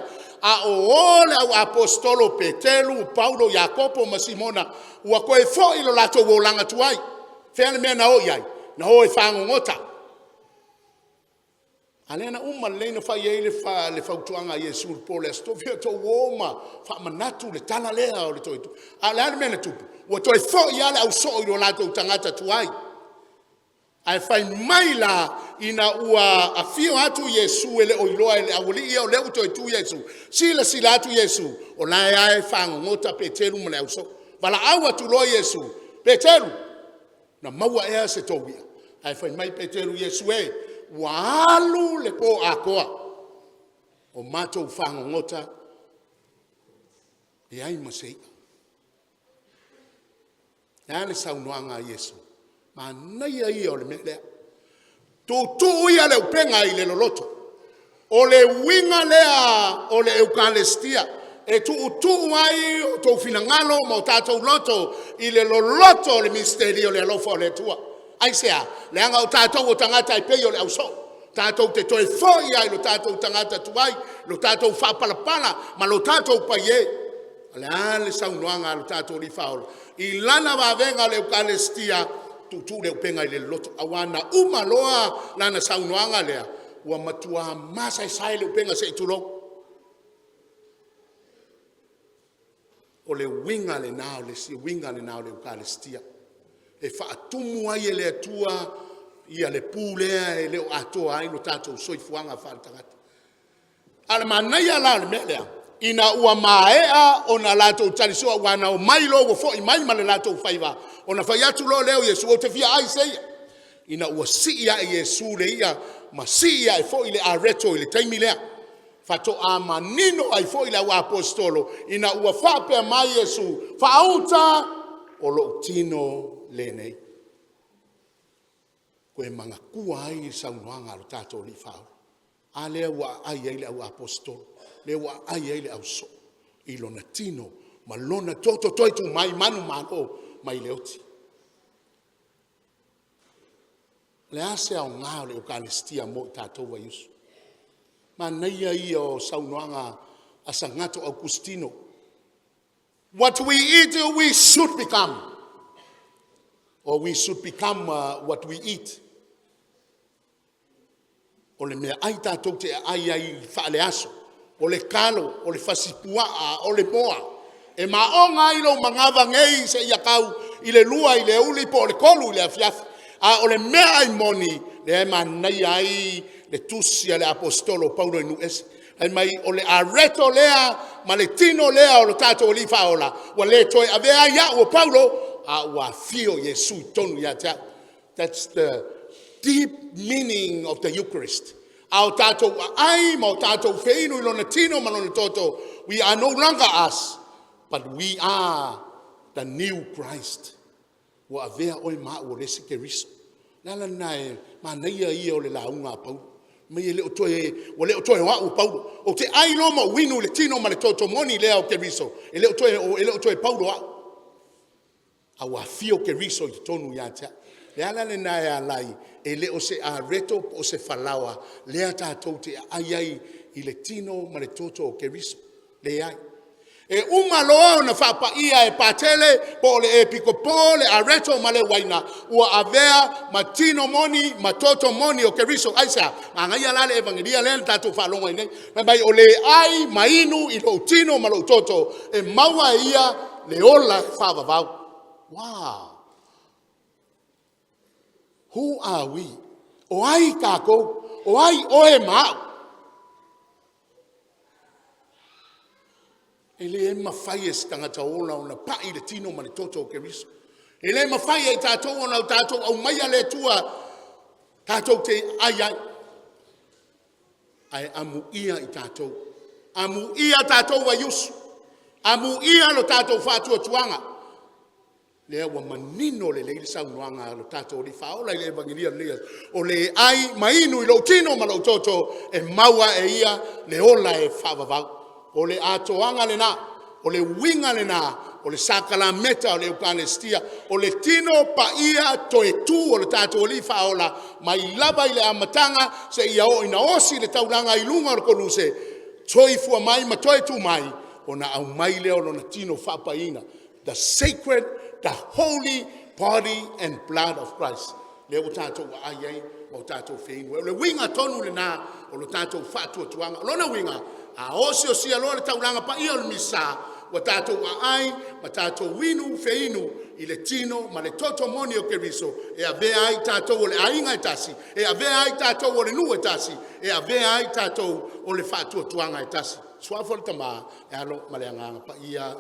a o le apostolo Petelu Paulo Jacopo ma Simona ua koe fo I lo lato wo langa tuai fena me na o iai na o e fango ngota alena le na fai ele fa le fautuanga Yesu po le sto via to woma fa manatu le tala le o le toitu alena me na tupu ua toe fo I ale au so I lo lato tangata tuai. Ai fai mai la ina ua afio atu Yesu ele o iloa ele awali ia o leu toe tu Yesu. Sila atu Yesu. O lai ai whango ngota Petelu ma leu so. Vala awa tu lo Yesu. Petelu. Na maua ea se tōwia. Ai fai mai Petelu Yesu e. Walu le po a koa. O matou whango ngota. E ai masei. Nāne saunoanga Yesu. Ma nai ai o le mele. Tu ia le upenga I le loloto. O le winga lea o le Eukalesitia. E tu ai o tō finangalo mo tātou loto I le loloto le misterio le alofa o le tua. Ai sea, le anga o tātou o tangata I pei o le auso. Tātou te toe foi ai lo tātou tangata tuai. Lo tātou whapalapala ma lo tātou paie. Le ale saunoanga lo tātou li whaola. I lana wavenga le Eukalesitia tu le upenga I le loto awana umaloa lana saunoanga lea ua matua masai le upenga se itulo o le winga le nao le si winga le nao le Eukalesitia e faatumu ai le atua ia le pulea e le atoa ai lo tatou soifuanga faatangata ala manai ala le melea ina ua maea ona latou talisoa wana o mailo ua fo'i mai ma le latou faiva ona fai atu lo leo Yesu o te fia ai seia ina ua siia e Yesu le ia ma siia e fo'i le areto I le taimi lea Fato a manino ai foi la ua apostolo. Ina ua whape mai Yesu. Whauta o lo tino lenei. Koe manga kua ai saunoanga lo tato li whao. A lea ua ai ai le au apostolo. Lea ua ai ai le au so. Ilo na tino. Malona toto toitu mai manu mano mai leoti. Le ase au ngā le Eukalesitia mo tato Vaiusu. Ma naia ia o saunoanga a sangato Augustino. What we eat, we should become. Or we should become what we eat. O le mea ai tātou te ai whaale aso. O le kalo, o le fasipua, o le moa. E maonga ilo mangava ngei se ia kau i le lua, i le uli po o le kolu i le afiafi. O le mea ai moni, le e manai ai le tusia le apostolo Paulo inu esi. Ai mai o le areto lea, ma le tino lea o le tato o li faola. Wa le toi avea ia o Paulo, a ua fio Yesu tonu ia tea. That's the deep meaning of the Eucharist. Ao tato ai, ma o tato feinu ilo na tino ma lona toto. We are no longer us, but we are the new Christ. Wa avea oi maa o lesi ke riso. Nala nae, ma naia ia o le launga Paulo. Me le o toe wa o Paulo. O te ai loma winu le tino ma le toto moni lea o ke riso. Ele o toe Paulo wa. A wa fio ke riso i tonu ia tea. Le ala le nae alai, e le o se a reto o se falawa, le a tātou te ai i le tino ma le toto o ke riso. Le ai. E umaloa na whapaia e Patele, po le e pikopo, le a reto ma le waina, ua avea ma tino moni, ma toto moni o ke riso. Aisa, ma ngai ala le evangelia le tātou whalonga inei. Mai o le ai, ma inu, i lo tino ma lo toto, e maua ia le ola whavavau. Wow. Who are we? O ai kako, o ai oe mau. Ele e mawhai e stangata ola o na pai le tino ma le toto o ke riso. Ele e mawhai e tātou o na tātou au maia le tua tātou te ai ai. Ai amu ia i tātou. Amu ia tātou Vaiusu. Amu ia lo tātou whātua tuanga. Le wa manino le leile saunoanga lo tato li faola le evangelia le o le ai mainu i lo tino ma lo toto e maua e ia le ola e whavavau o le atoanga le na o le winga le na o le sakala meta o le Eukalesitia o le tino pa ia to e tu o le tato li faola mai lava i le amatanga se ia o ina osi le taulanga i lunga o koluse toi fua mai ma toi tu mai o na au mai le o na tino whapaina the sacred, the holy body and blood of Christ. Le o tātou wa ai o tātou whenua. Le winga tonu le nā o le tātou whātua tuanga. Lona winga, a osi o sia loa le tauranga pa ia o le misa, wa tātou wa ai, ma tātou winu wheinu, i le tino, ma le toto moni o ke riso, e a vea ai tātou o le ainga e tasi, e a vea ai tātou o le nu e tasi, e a vea ai tātou o le whātua tuanga e tasi. Suafo le tama, e alo ma le anganga pa ia.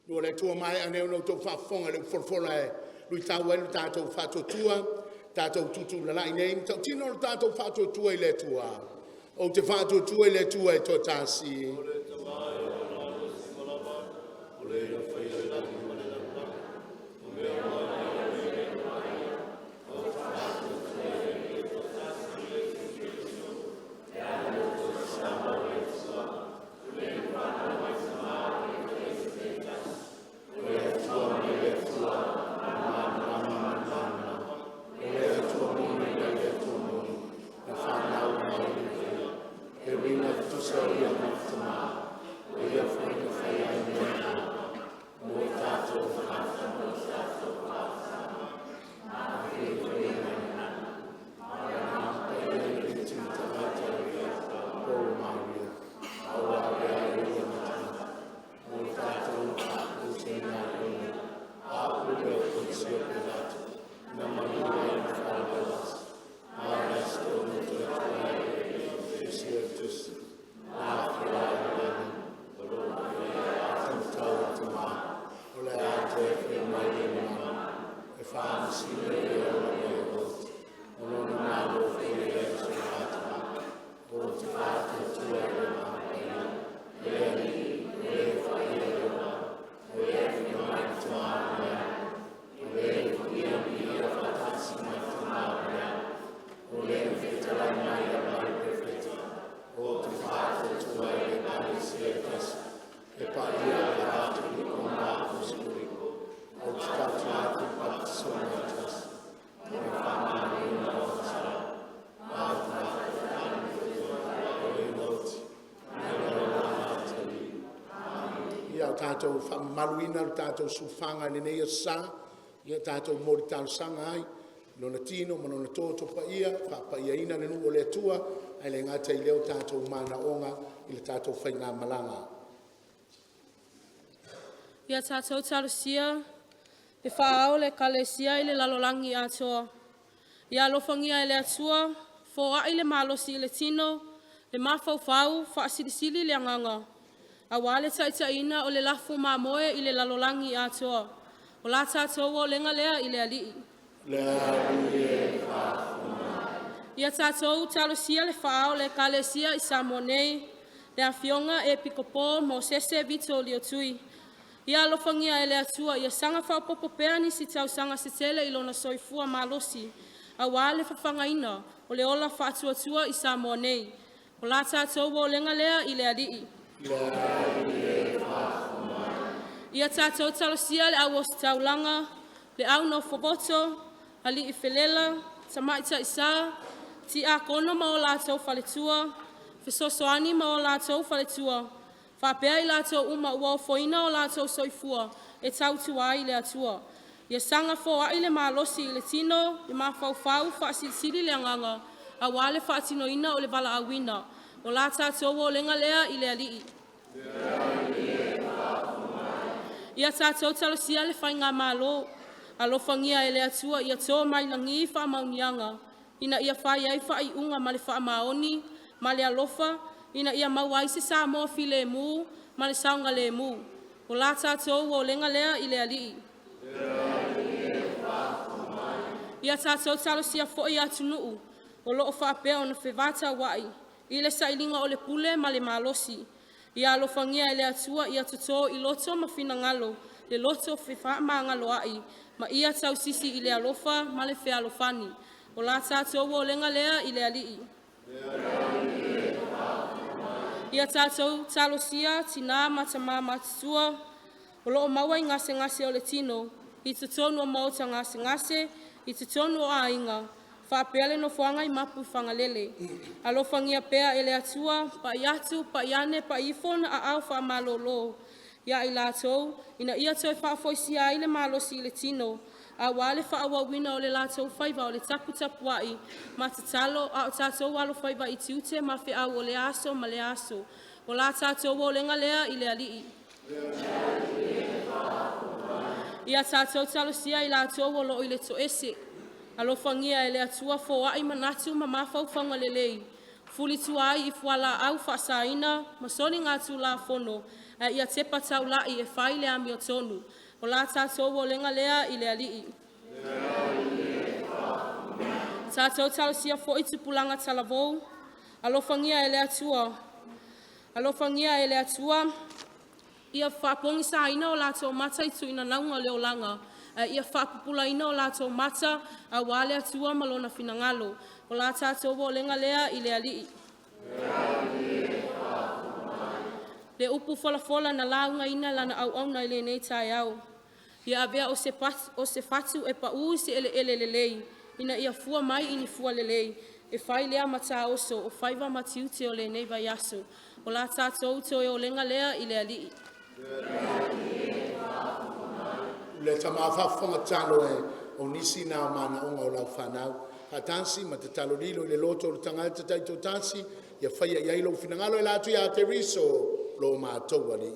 Lua le tua mai aneo no tau whafonga le uforfola e lui tau e lu tātou whato tua, tātou tutu la lai nei, tau tino le tātou whato tua i le tua. O te whato tua i le tua e to tāsi. tātou whamaluina o tātou sufanga le nei sa, ia tātou mori tālu sanga ai, nona tino, manona tōto paia, whapaia ina le nu o le atua, ai le ngata i leo tātou mana onga, i le tātou whainga malanga. Ia tātou talusia, e whaao le kalesia i le lalolangi atoa. Ia alofangia i le atua, fōa i le malosi i le tino, le mawhauwhau, whaasilisili le anganga. A wale taitaina o le lafu mamoe i le lalolangi atoa. O la tātou o lenga lea i le alii. Ia tātou talusia le whaao le kalesia i Samonei, le Afioga e pikopo mo sese vito liotui. Ia alofangia e le atua, ia sanga whaopopo pea ni si tau sanga se tele i lona soifua malosi. A wale whawhangaina o le ola whaatuatua i Samonei. O la tātou o lenga lea i le alii. Ia tātou talosia le au o Taulaga, le au no foboto, ali i felela, tamaita isa, ti a kono ma o lātou whaletua, fesosoani ma o lātou whaletua, whapea i lātou uma ua o foina o lātou soifua, e tautua i le atua. Ia sanga fōa i le malosi i le tino, i mawhauwhau whaasilisili le anganga, a wale whaatinoina o le wala awina, o la tātou o lenga lea i le alii. Ia tātou talosia le whainga malo, alofangia e le atua ia tō mai langi wha maunianga, ina ia whai ai whai unga ma le wha maoni, ma le alofa, ina ia mawai se sa mo fi le mu, ma le saunga le mu. O la tātou o lenga lea i le alii. Ia tātou talosia fo i atunuu, o loo whapea o na whewata wai, i le sailinga o le pule ma le malosi. Ia alofangia e le atua ia toto i loto ma fina ngalo, le loto whewha ma ngalo ai, ma ia tau sisi i le alofa ma le whea alofani. O la tātou o lenga lea i le alii. Ia tātou talosia tina matama matusua, o loo maua i ngase o le tino, i tutonu o mauta ngase, i tutonu o ainga, whaapele no whanga i mapu whangalele. Alofangia pea ele atua, pa iatu, pa iane, pa ifon a au wha malolo. Ia i lātou, ina ia toi whaafoisia i le malosi i le tino, a wale whaawawina o le lātou whaiva o le tapu ai, ma tatalo a o tātou walo whaiva i tiute ma whi au o le aso ma le aso. O la tātou o lenga lea i le alii. Ia tātou talosia i lātou o lo i le toese. Alofangia e le atua fōa i manatu ma mawhau whangalelei. Fuli tuai i fuala au whaasaina, masoni ngā tū la fono, ia tepa taulai e whai le ami o tonu. O la tātou o lenga lea i le alii. Tātou talosia fo i tupulanga talavou. Alofangia e le atua. Alofangia e le atua. Ia whapongi sa ina o lātou mata i tuina naunga leo langa. Ia whapupula ina o lātou mata a wale atua malona finangalo. O la tātou o lenga lea i le alii. Le upu fola na launga ina lana au au na ile nei tai au. Ia avea o se fatu e pa ui se ele lelei. Ina ia fua mai ini fua lelei. E whai lea mata oso o whaiva matiute o le nei vai aso. O la tātou toi o lenga lea i le alii. Le tamawhawhanga talo e o nisi nā mana onga o lau whanau. Ka tansi ma te talo lilo le loto o tangata taito tansi. Ia whaia i ailo finangalo e latu ia te riso lo mātou ali.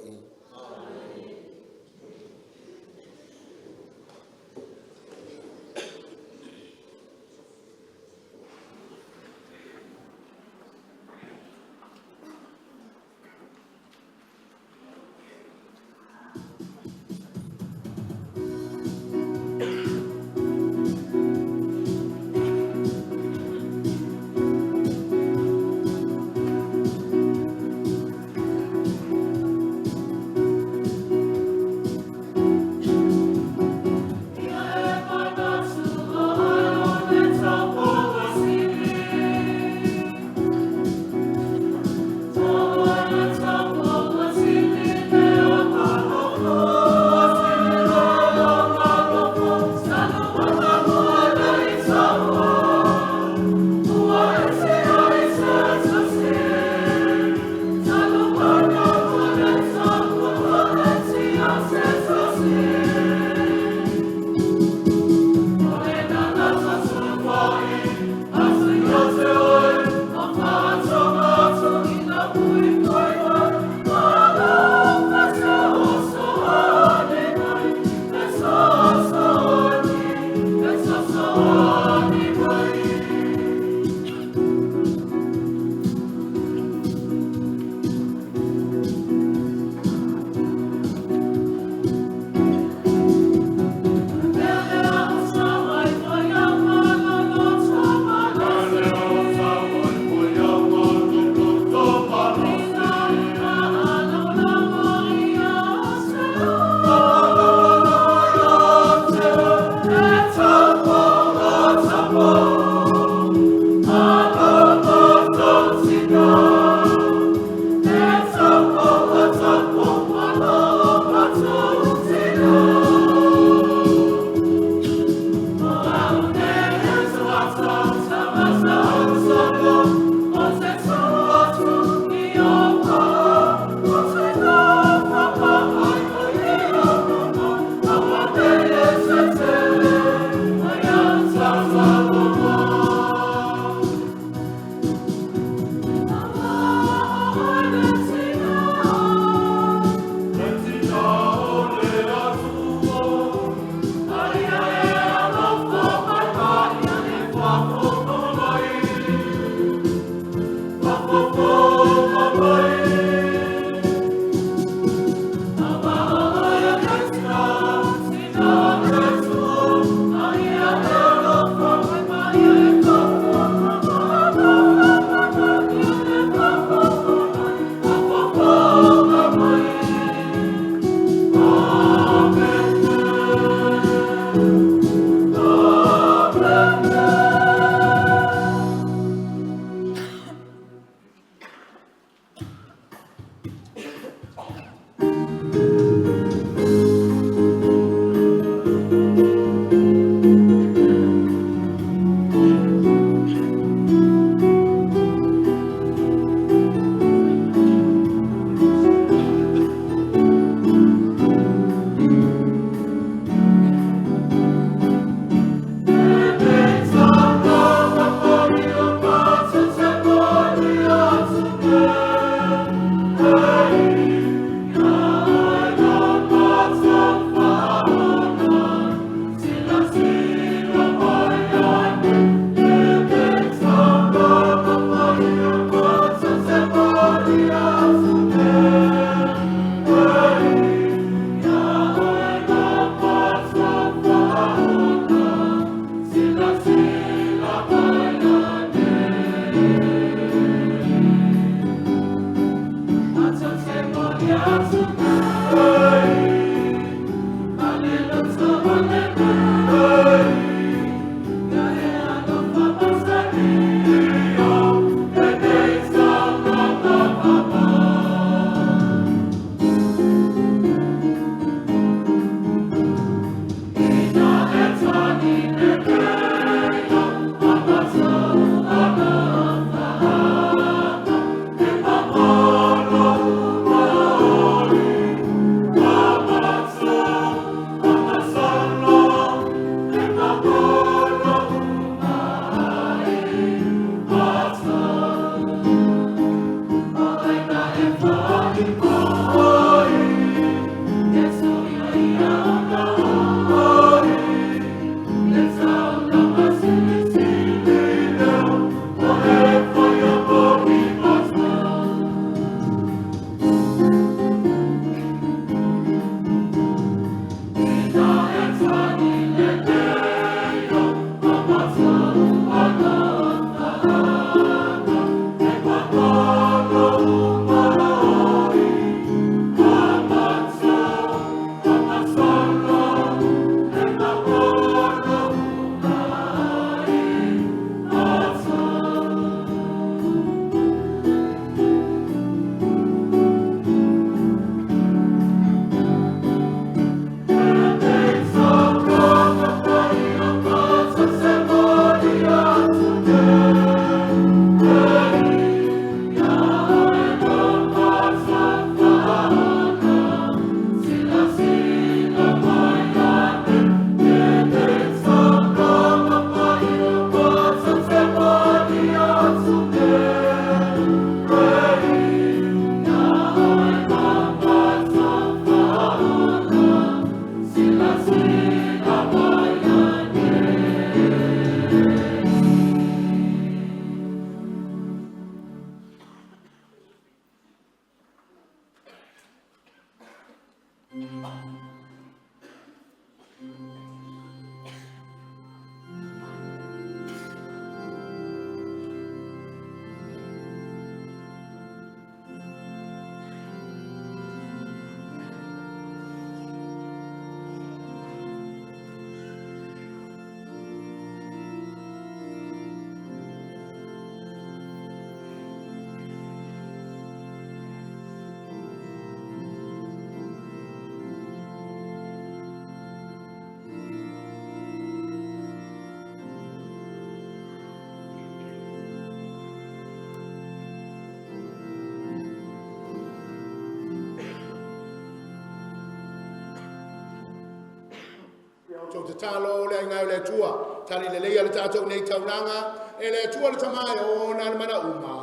So te talo le ngau le tua, tali le leia le tātou nei taulanga, e le tua le tamai o nā mana uma.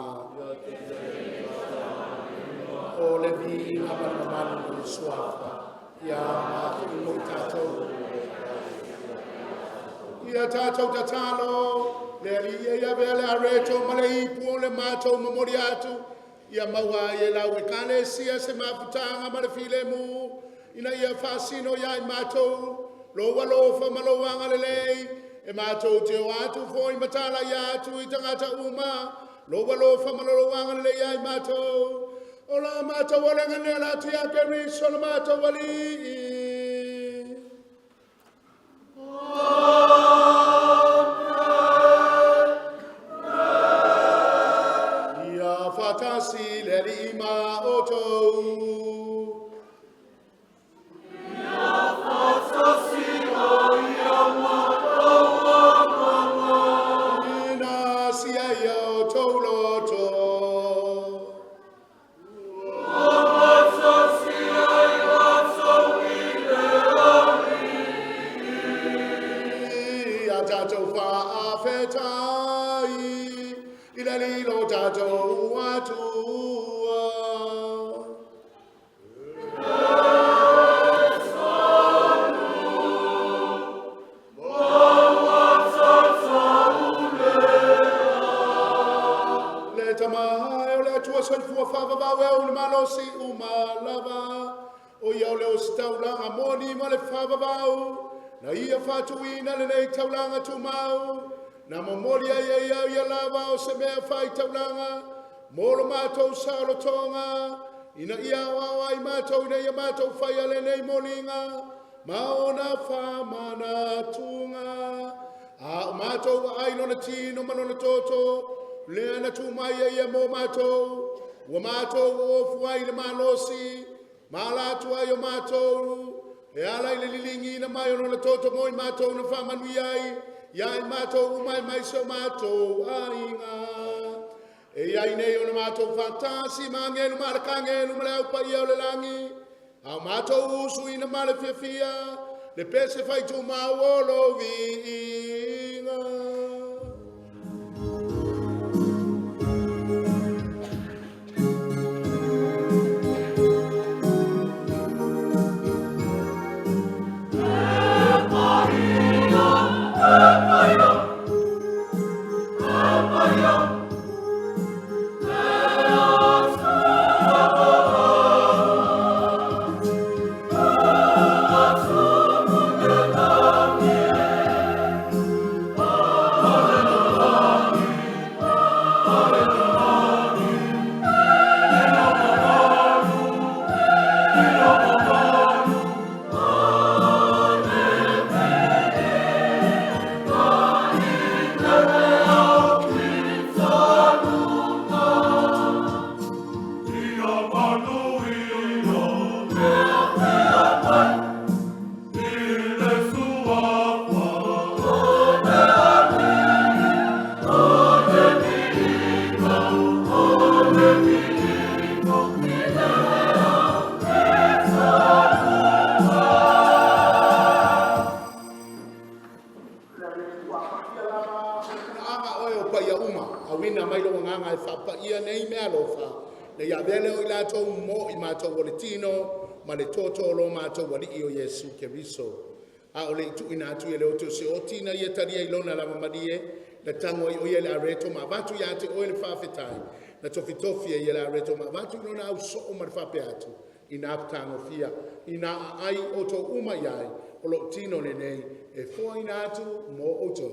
O le vi amana manu le suafa, ia mātu mo tātou. Ia tātou te talo, le lia ia vea le areto, ma le ipu o le mātou mamori atu, ia maua i e lau Eukalesitia se mafutanga ma le file mu, ina ia whasino ia i mātou, Loa lofa malawanga lelei, e mātou te o atu fōi matala i atu i tangata uma. Loa lofa malawanga lelei ai mātou. O la mātou walenga nela atu ia keri so la mātou wali. Ia whatasi le rima o tou. Thank you. lava. O ia o leo se taulanga moni ma le whawawau. Na ia whatuina le nei taulanga tu mau. Na mamori ai ia lava o se mea whai taulanga. Moro mātou sārotonga. Ina ia wawa i mātou nei a mātou whai ale nei molinga. Maona whamana tunga. A mātou ai nona tino manona toto. Lea na tu mai ia mō mātou. Wa mātou o fuai le malosi. Mālatu ai o mātou. E alai le lilingi na mai o nona toto moi mātou na whamanui ai. Iai mātou umai mai so mātou ainga. E iai nei o na mātou whantasi mangenu marakangenu maleu paia o le langi. A mātou usu ina male fiafia. Le pese fai tu mauolo vinga. A ole tu ina tu ele o se o tina ia taria i lona lava marie na tango i oia le areto ma vatu ia te oile whawhetai na tofitofia ia le areto ma vatu lona au so o marwhape atu ina tango fia ina ai o to uma iai o lo tino le nei e fua ina atu mo o to.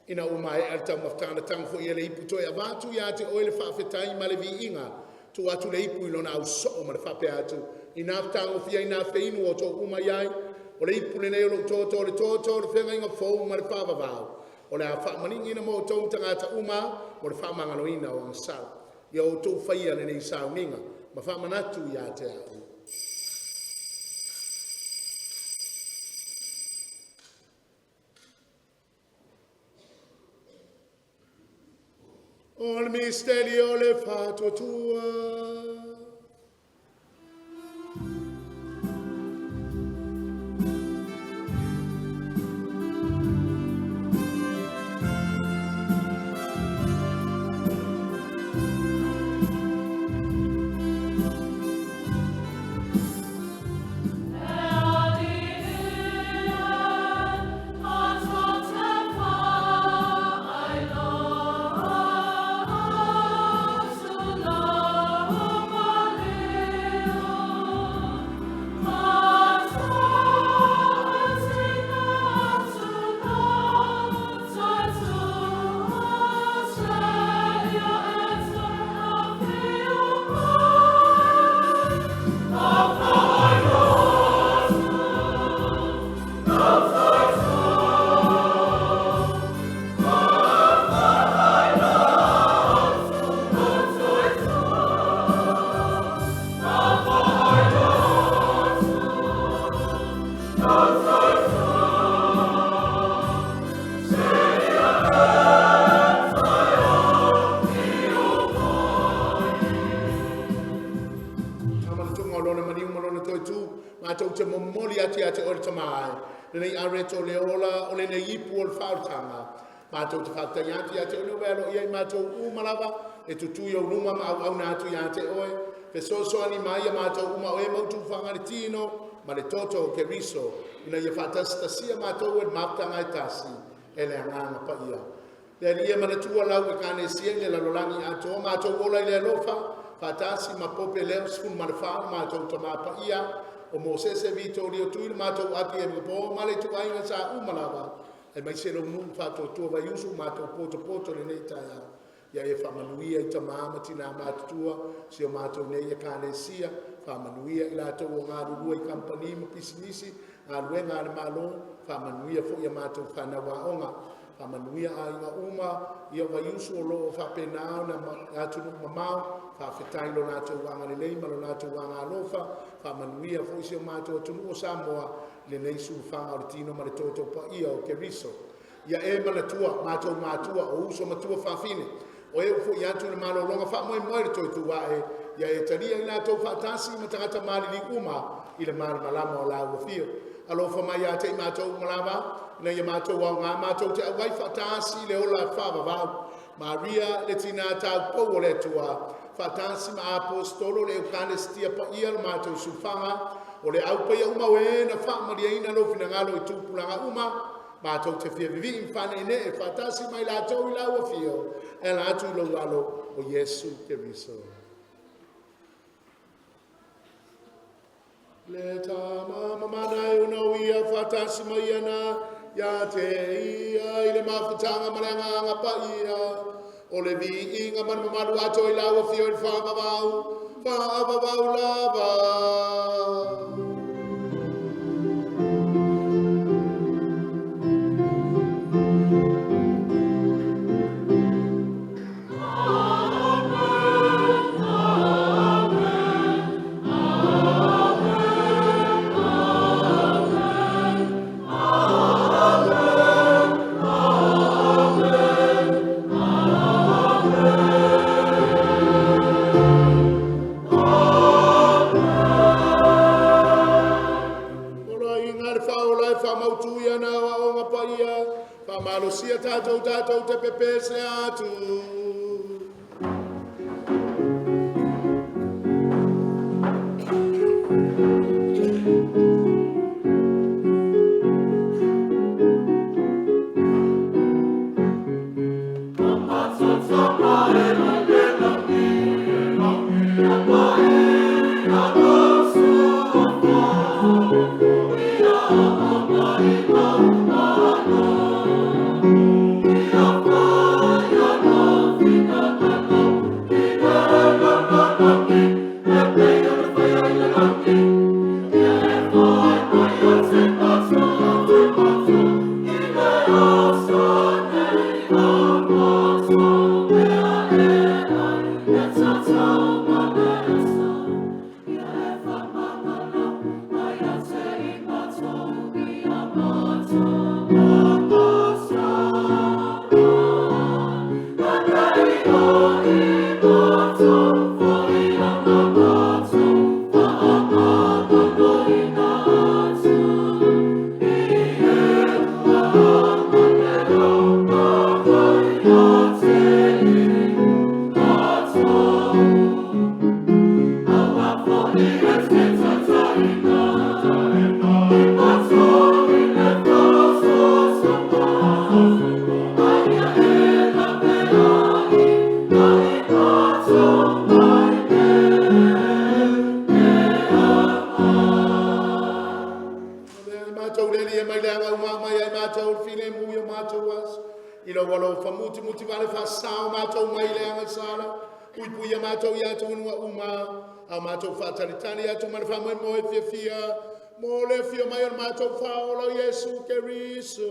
Ina umai alta maftana tang fo ile ipu to ya vatu ya te oile fa fetai male vi inga tu atu le ipu ilona au so ma fa pe atu ina tang fo ina fe inu o to uma yai o le ipu le nei lo to le fenga inga fo ma fa va o le fa mani ina mo to tanga ta uma mo le fa manga no ina o sa ya o to fa ia le nei sa ninga ma fa manatu ya te atu. Il misterio le fatto tua. Nei areto le ola o le nei ipu o le whautanga. Mātou te whautaiati a te unuwelo iai mātou umalava e tutui o ruma ma au nātu ia te oe. Pe so ani mai a mātou uma o e mautu whangare tino ma le toto o ke riso ina ia whatastasia mātou e mātanga e tasi e le anganga paia. Le lia manatua lau e kānesia le lalolangi atoa mātou ola i le alofa whatasi ma pope leo sifun marafaa mātou tamā paia o Mosese vito rio tui mātou ati e mkapo male tu ainga sa umalawa e mai se rongu Tuimavave Vaiusu mātou poto le nei taia. Ia e whamanuia i tamā tina mātutua si o mātou nei e kānesia whamanuia i lātou o ngā rurua i kampani ma pisinisi ngā ruenga le malo whamanuia fo ia mātou whanawa onga whamanuia a inga uma i o Vaiusu o loo whapenao na atunu mamau whawhetailo nātou wanga le nei malo nātou wanga alofa whamanuia fo isi o mātou atunu o Samoa le nei sufanga o le tino ma le toto paia o Keriso. Ia e manatua mātua o uso matua whawhine o e ufo i atu le malo longa wha moe moe le toi tua e ia e taria i nātou whaatasi ma tangata mali li uma i le mali malama o la ua fio. Alo wha mai a te i mātou malama na ia mātou au ngā mātou te awai whaatasi le ola whawa vau. Maria le tina tau pou o le tua whaatasi ma apostolo le Eukalesitia Paia le mātou sufanga o le au paia uma we na wha maria ina lo fina ngalo i tūpulanga uma mātou te whia vivi i mwhane ne e whaatasi mai lātou i lau a fio e lātou i alo o Yesu Keriso. Le tā mamana e una uia whaatasi mai ana ia te ia i le mawhitanga maranga paia o le vi inga manmamaru ato i lau a fio i whaavavau lava. Malosia tātou te pepese atu. Mole fio maior matou faola Yesu Keriso.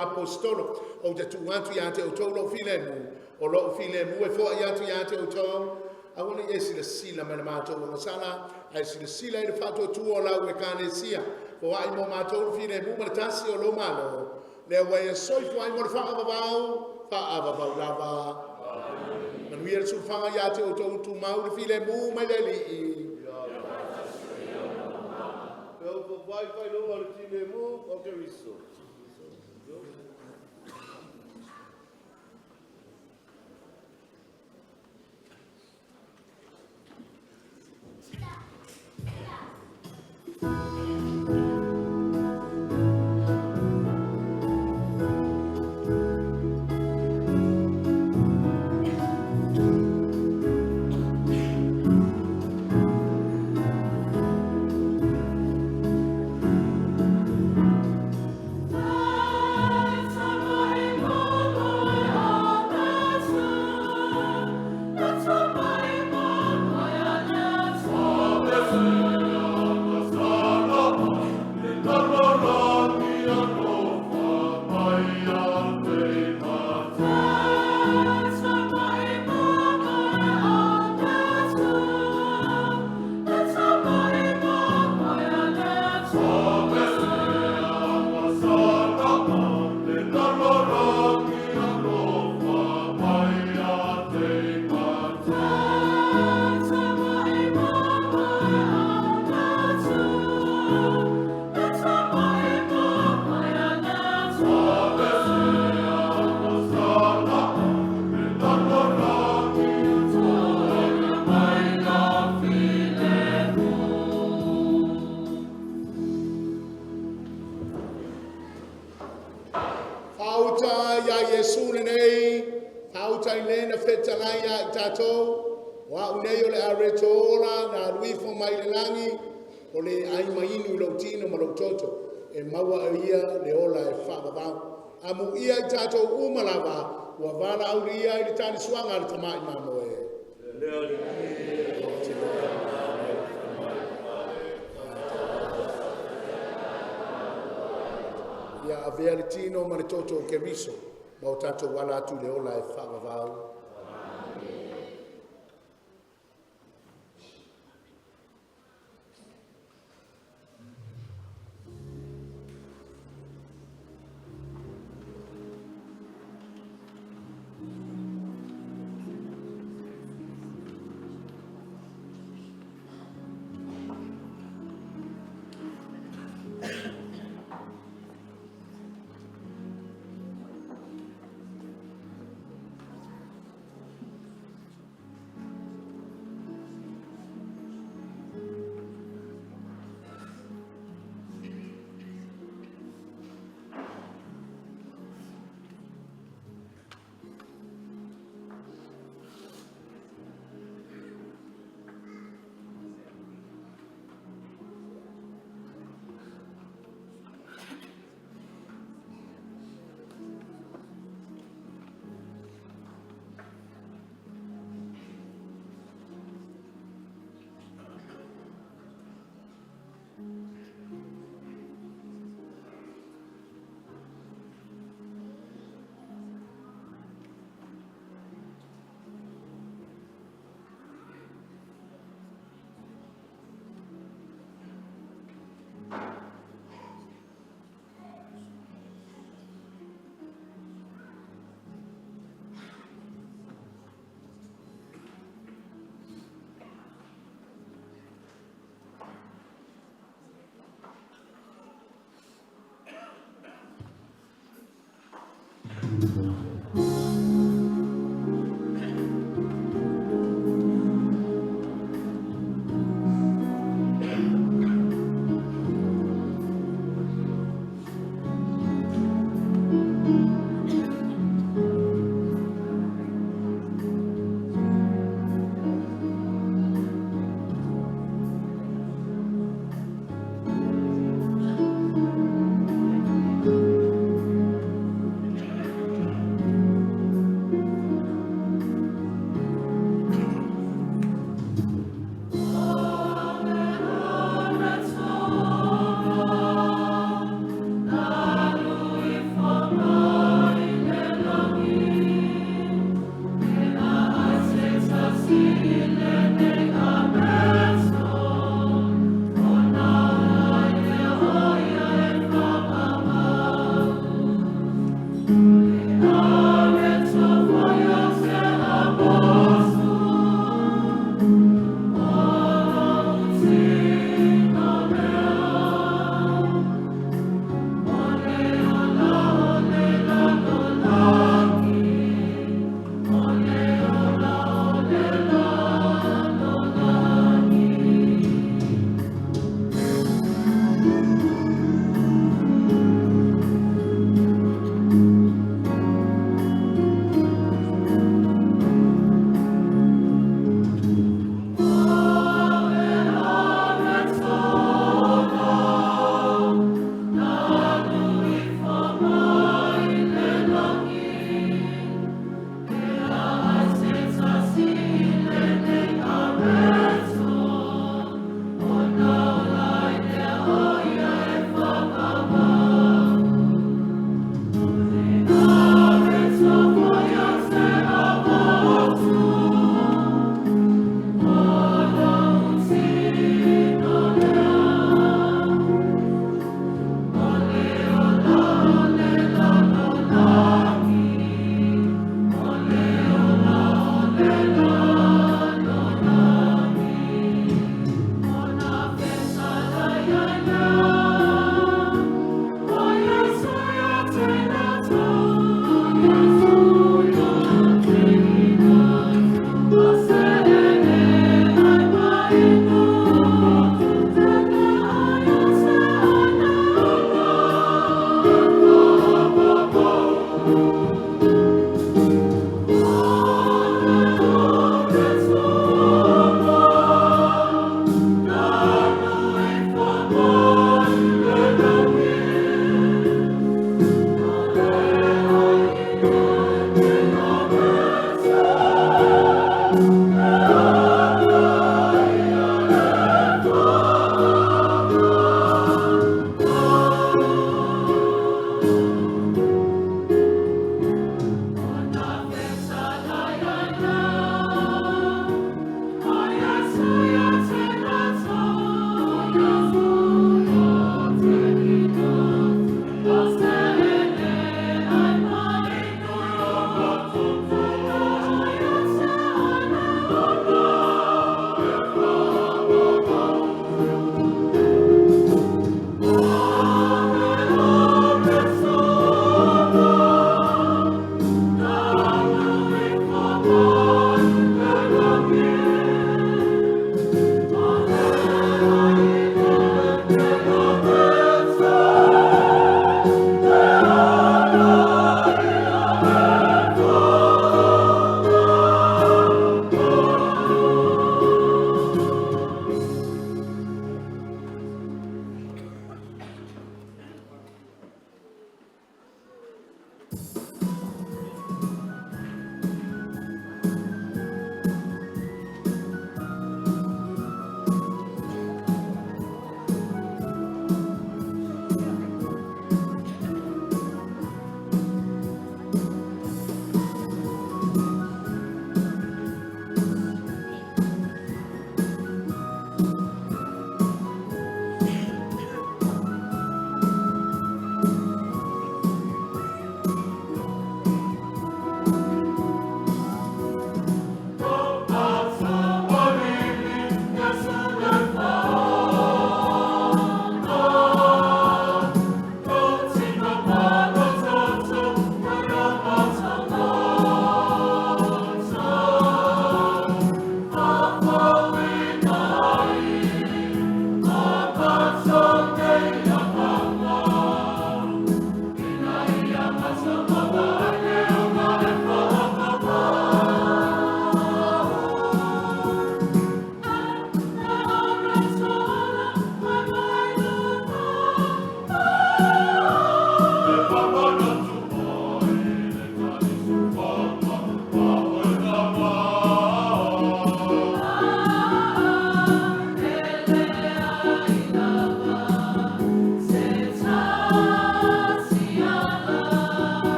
Apostolo o te tuantu ia te utolo filemu o lo filemu e fo ia te utolo a wona esi le sila mana mato o sala ai sila sila i fato tu o la we kanesia ko ai mo matou fine mu martasi o lo malo le wa soi fo ai mo fa ava lava man wir su fa ya te o tu mau le file mu mai le li eu vou vai lo mal tine mu o ke riso wa unei ole aretola na ruifo mai le langi o le ai mainu lo tino ma lo toto e maua ia le ola e whaababau amu ia i tatou umalava ua vala auri ia i le tani suanga le tamai mamo e ia avea le tino ma le toto o keriso ma o tatou wala atu le ola e whaababau.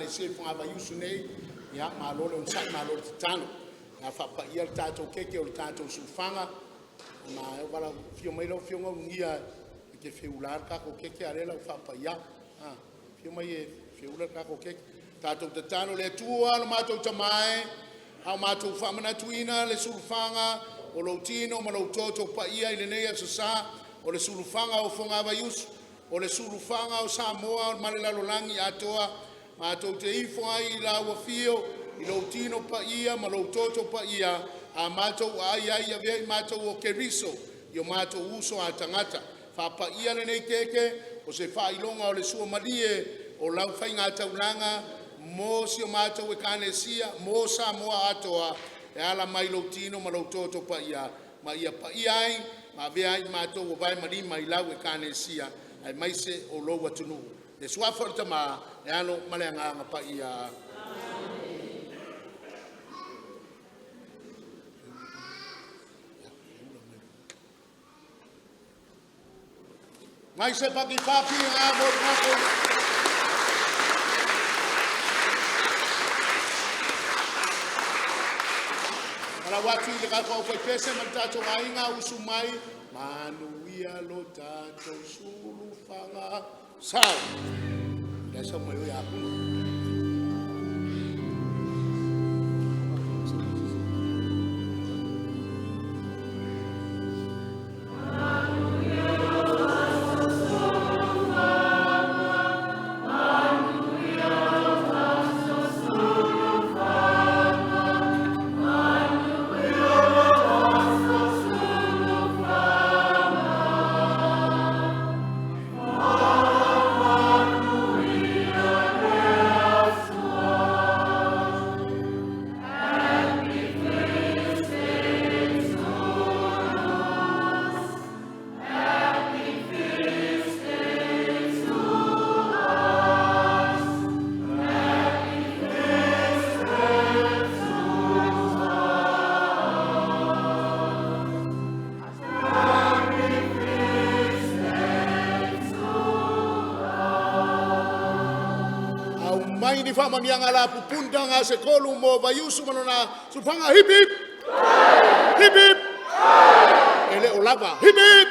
Eukalesitia Paia Vaiusu nei ia malole on sai malole tano na fa pa ia tato keke o tato sufanga na eu wala fio mai lo fio ngia ke feular ka ko keke arela fa pa ia fio mai feular ka ko keke tato tano le tua lo mato tamai au mato fa mana tuina le sulfanga o lo tino ma lo toto pa ia ile nei sa o le sulfanga o fonga Vaiusu o le sulufanga o Samoa ma le lalolangi atoa ma to te ifo ai la wa fio i lo tino pa ia ma lo toto pa ia a mato ai ai ve mato o keriso io mato uso a tangata fa pa ia le nei keke o se fa ilonga o le sua malie o lau fai ngā taulanga mo si o mato Eukalesitia mo Samoa atoa e ala mai lo tino ma lo toto pa ia ma ia pa ia ai ma ve ai mato o vai mari mai lau Eukalesitia ai mai se o lo watunu le swafa tama e ano male nga pa ia mai se paki papi nga mo ko ala watu le ka ko pese matato ai nga usumai manuia lo tato sulu fanga sao desa mo ya ku ni fama mianga la pupunda nga se kolu mo Vaiusu manona supanga hip hip hip hip ele olava hip hip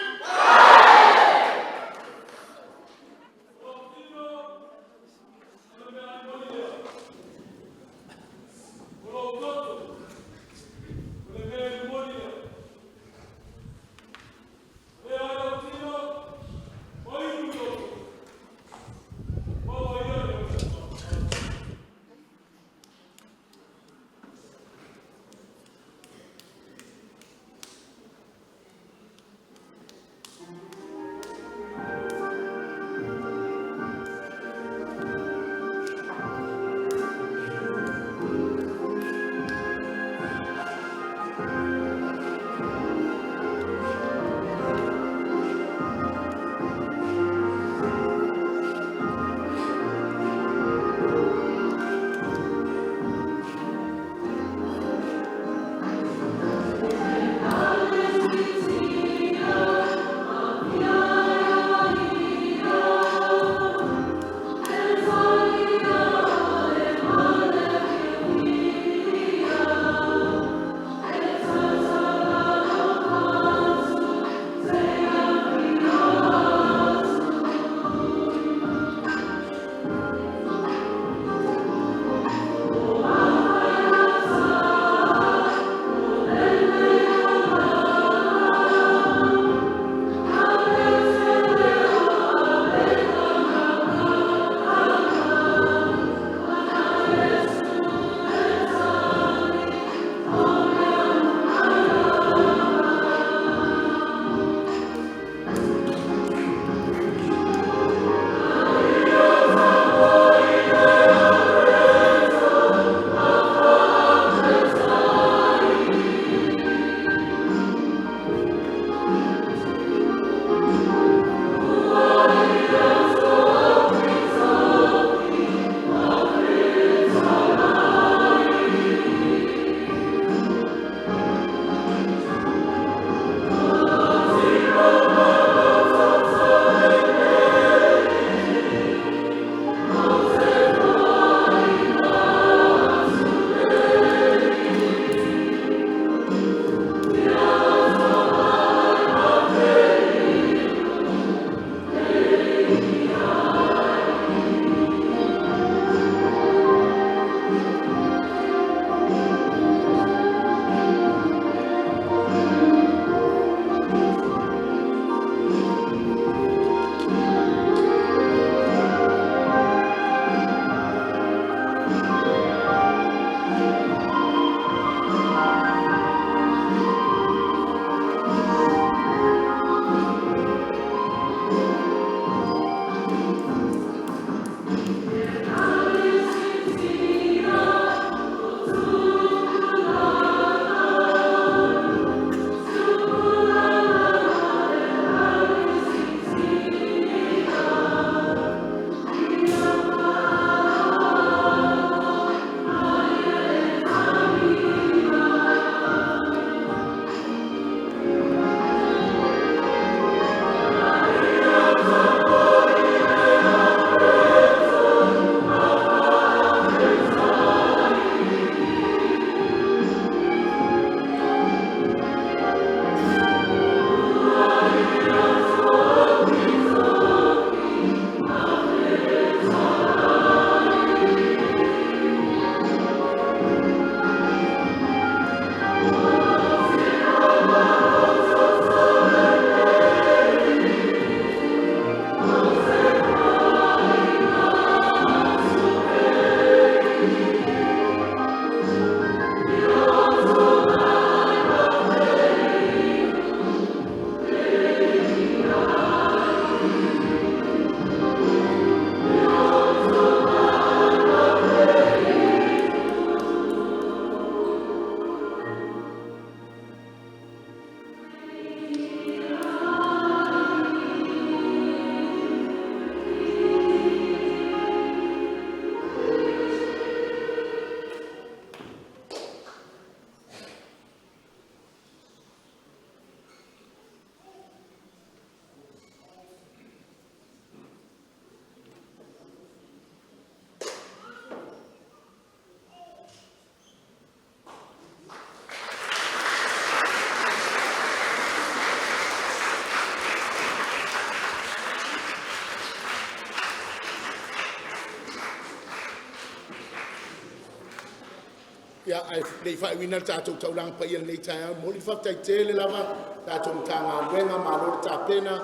ia ai le fa wina tatou Taulaga Paia nei tai mo le fa Taitele lava tatou Matagaluega ma lo tapena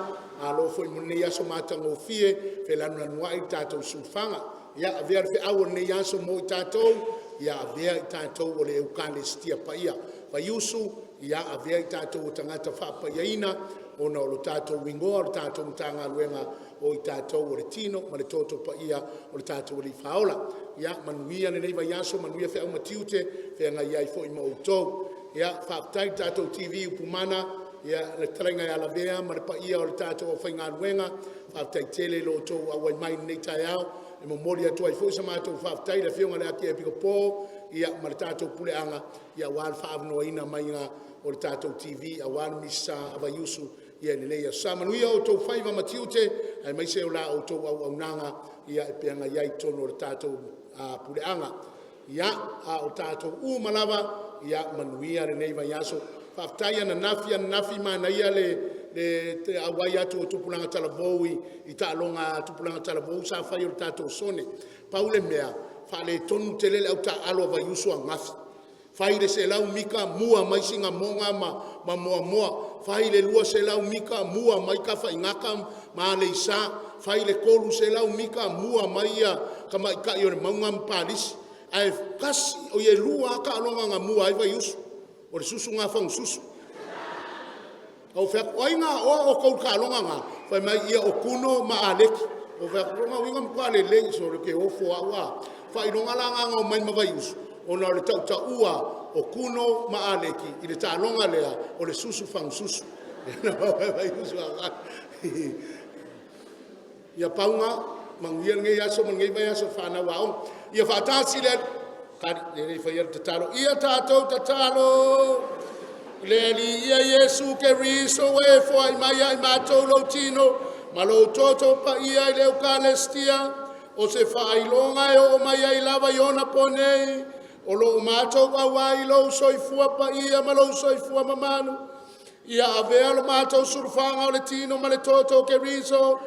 a lo foi mo nei aso matangofie fe lanu ai tatou sufanga ia avea fe au nei aso mo tatou ia avea tatou o le Eukalesitia Paia Vaiusu ia avea tatou tangata fa paiaina ona o lo tatou wingoa o tatou Matagaluega o tatou o le tino ma le toto Paia o le tatou o le faola ia manuia nei Vaiaso manuia fe au matiute fe nga ia foi mo outou ia fa tai tatou TV upumana ia le talenga ia lavea ma le Paia o le tatou o Whaingaluega fa tai tele lo tou au mai nei tai au e mo mori atu ai foi sa matou fa tai le fionga le aki e piko po ia ma le tatou puleanga ia wal fa avnoina mai nga o le tatou TV a wan misa Vaiusu ia ni leia samanuia o tou faiva matiute ai mai se o la o tou au nanga ia e peanga iai tono le tatou puleanga ia a o tatou malava ia manuia le nei Vaiaso faafetaia na nafi mana ia le te awai atu o tupulanga talavoui i taaloga tupulanga talavou sa fai o le tatou sone paule mea faale tonu te lele au taalo Vaiusu agafi fai le selau mika mua mai singa monga ma moa fai le lua selau mika mua mai ka fai ngaka ma le isa fai le kolu selau mika mua mai ia kama ka yo le maunga palis ai kasi o ye lua ka longa nga mua ai Vaiusu o le susu nga fang susu o fe oinga o ko ka longa nga fai mai ia o kuno ma aleki o fe longa winga mpa le le so ke o fo wa fai longa langa nga mai ma Vaiusu ona o le tau ua o kuno ma aleki i le talonga lea o le susu fang susu ia paunga mangia ngai aso mangai vai aso fana wao ia fatasi le kari le fai te talo ia tatou tatalo le li ia Yesu ke riso e foi mai ai matou lo tino malo toto pa ia le Eukalesitia o se fai longa e o mai ai lava iona ponei o lo matou awai lo soifua Paia ma lo soifua mamanu ia avea lo matou surfanga o le tino ma le toto ke riso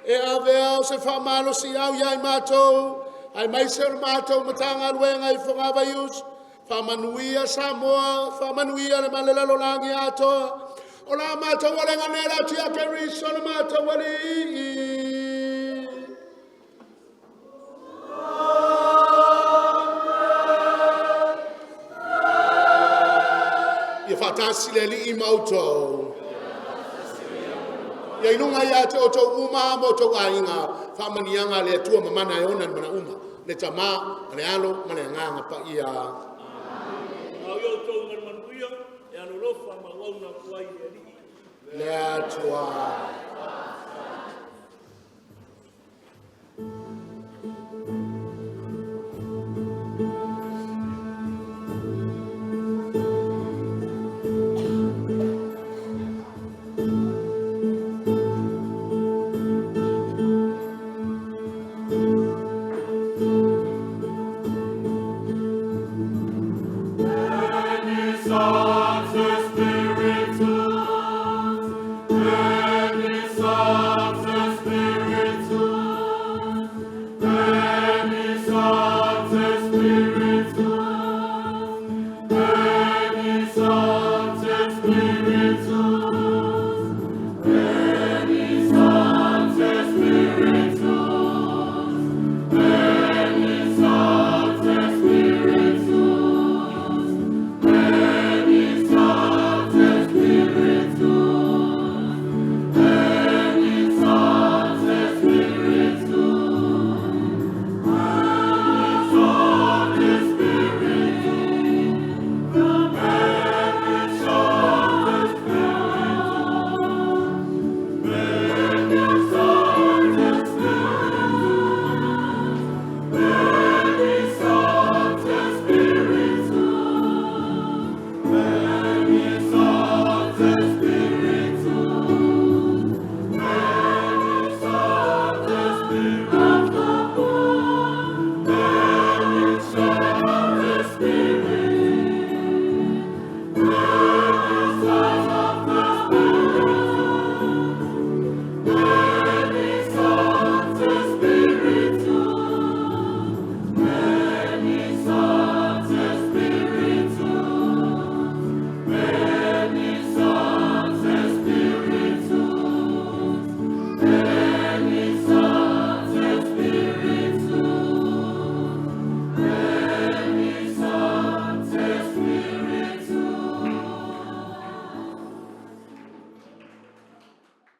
e avea o se famalo si au ia i matou ai mai se o matou Matagaluega i whanga Vaiusu famanuia Samoa famanuia le malelalo langi atoa o la matou o le nganera tia ke riso le matou wali ia fatasi le li mautou ia inunga ia te o tou uma mo tou ainga famanianga le tua mamana e ona mana uma le tama le alo ma le nganga Paia au yo tou manuia e alo lofa ma wauna kuai le atua Misasa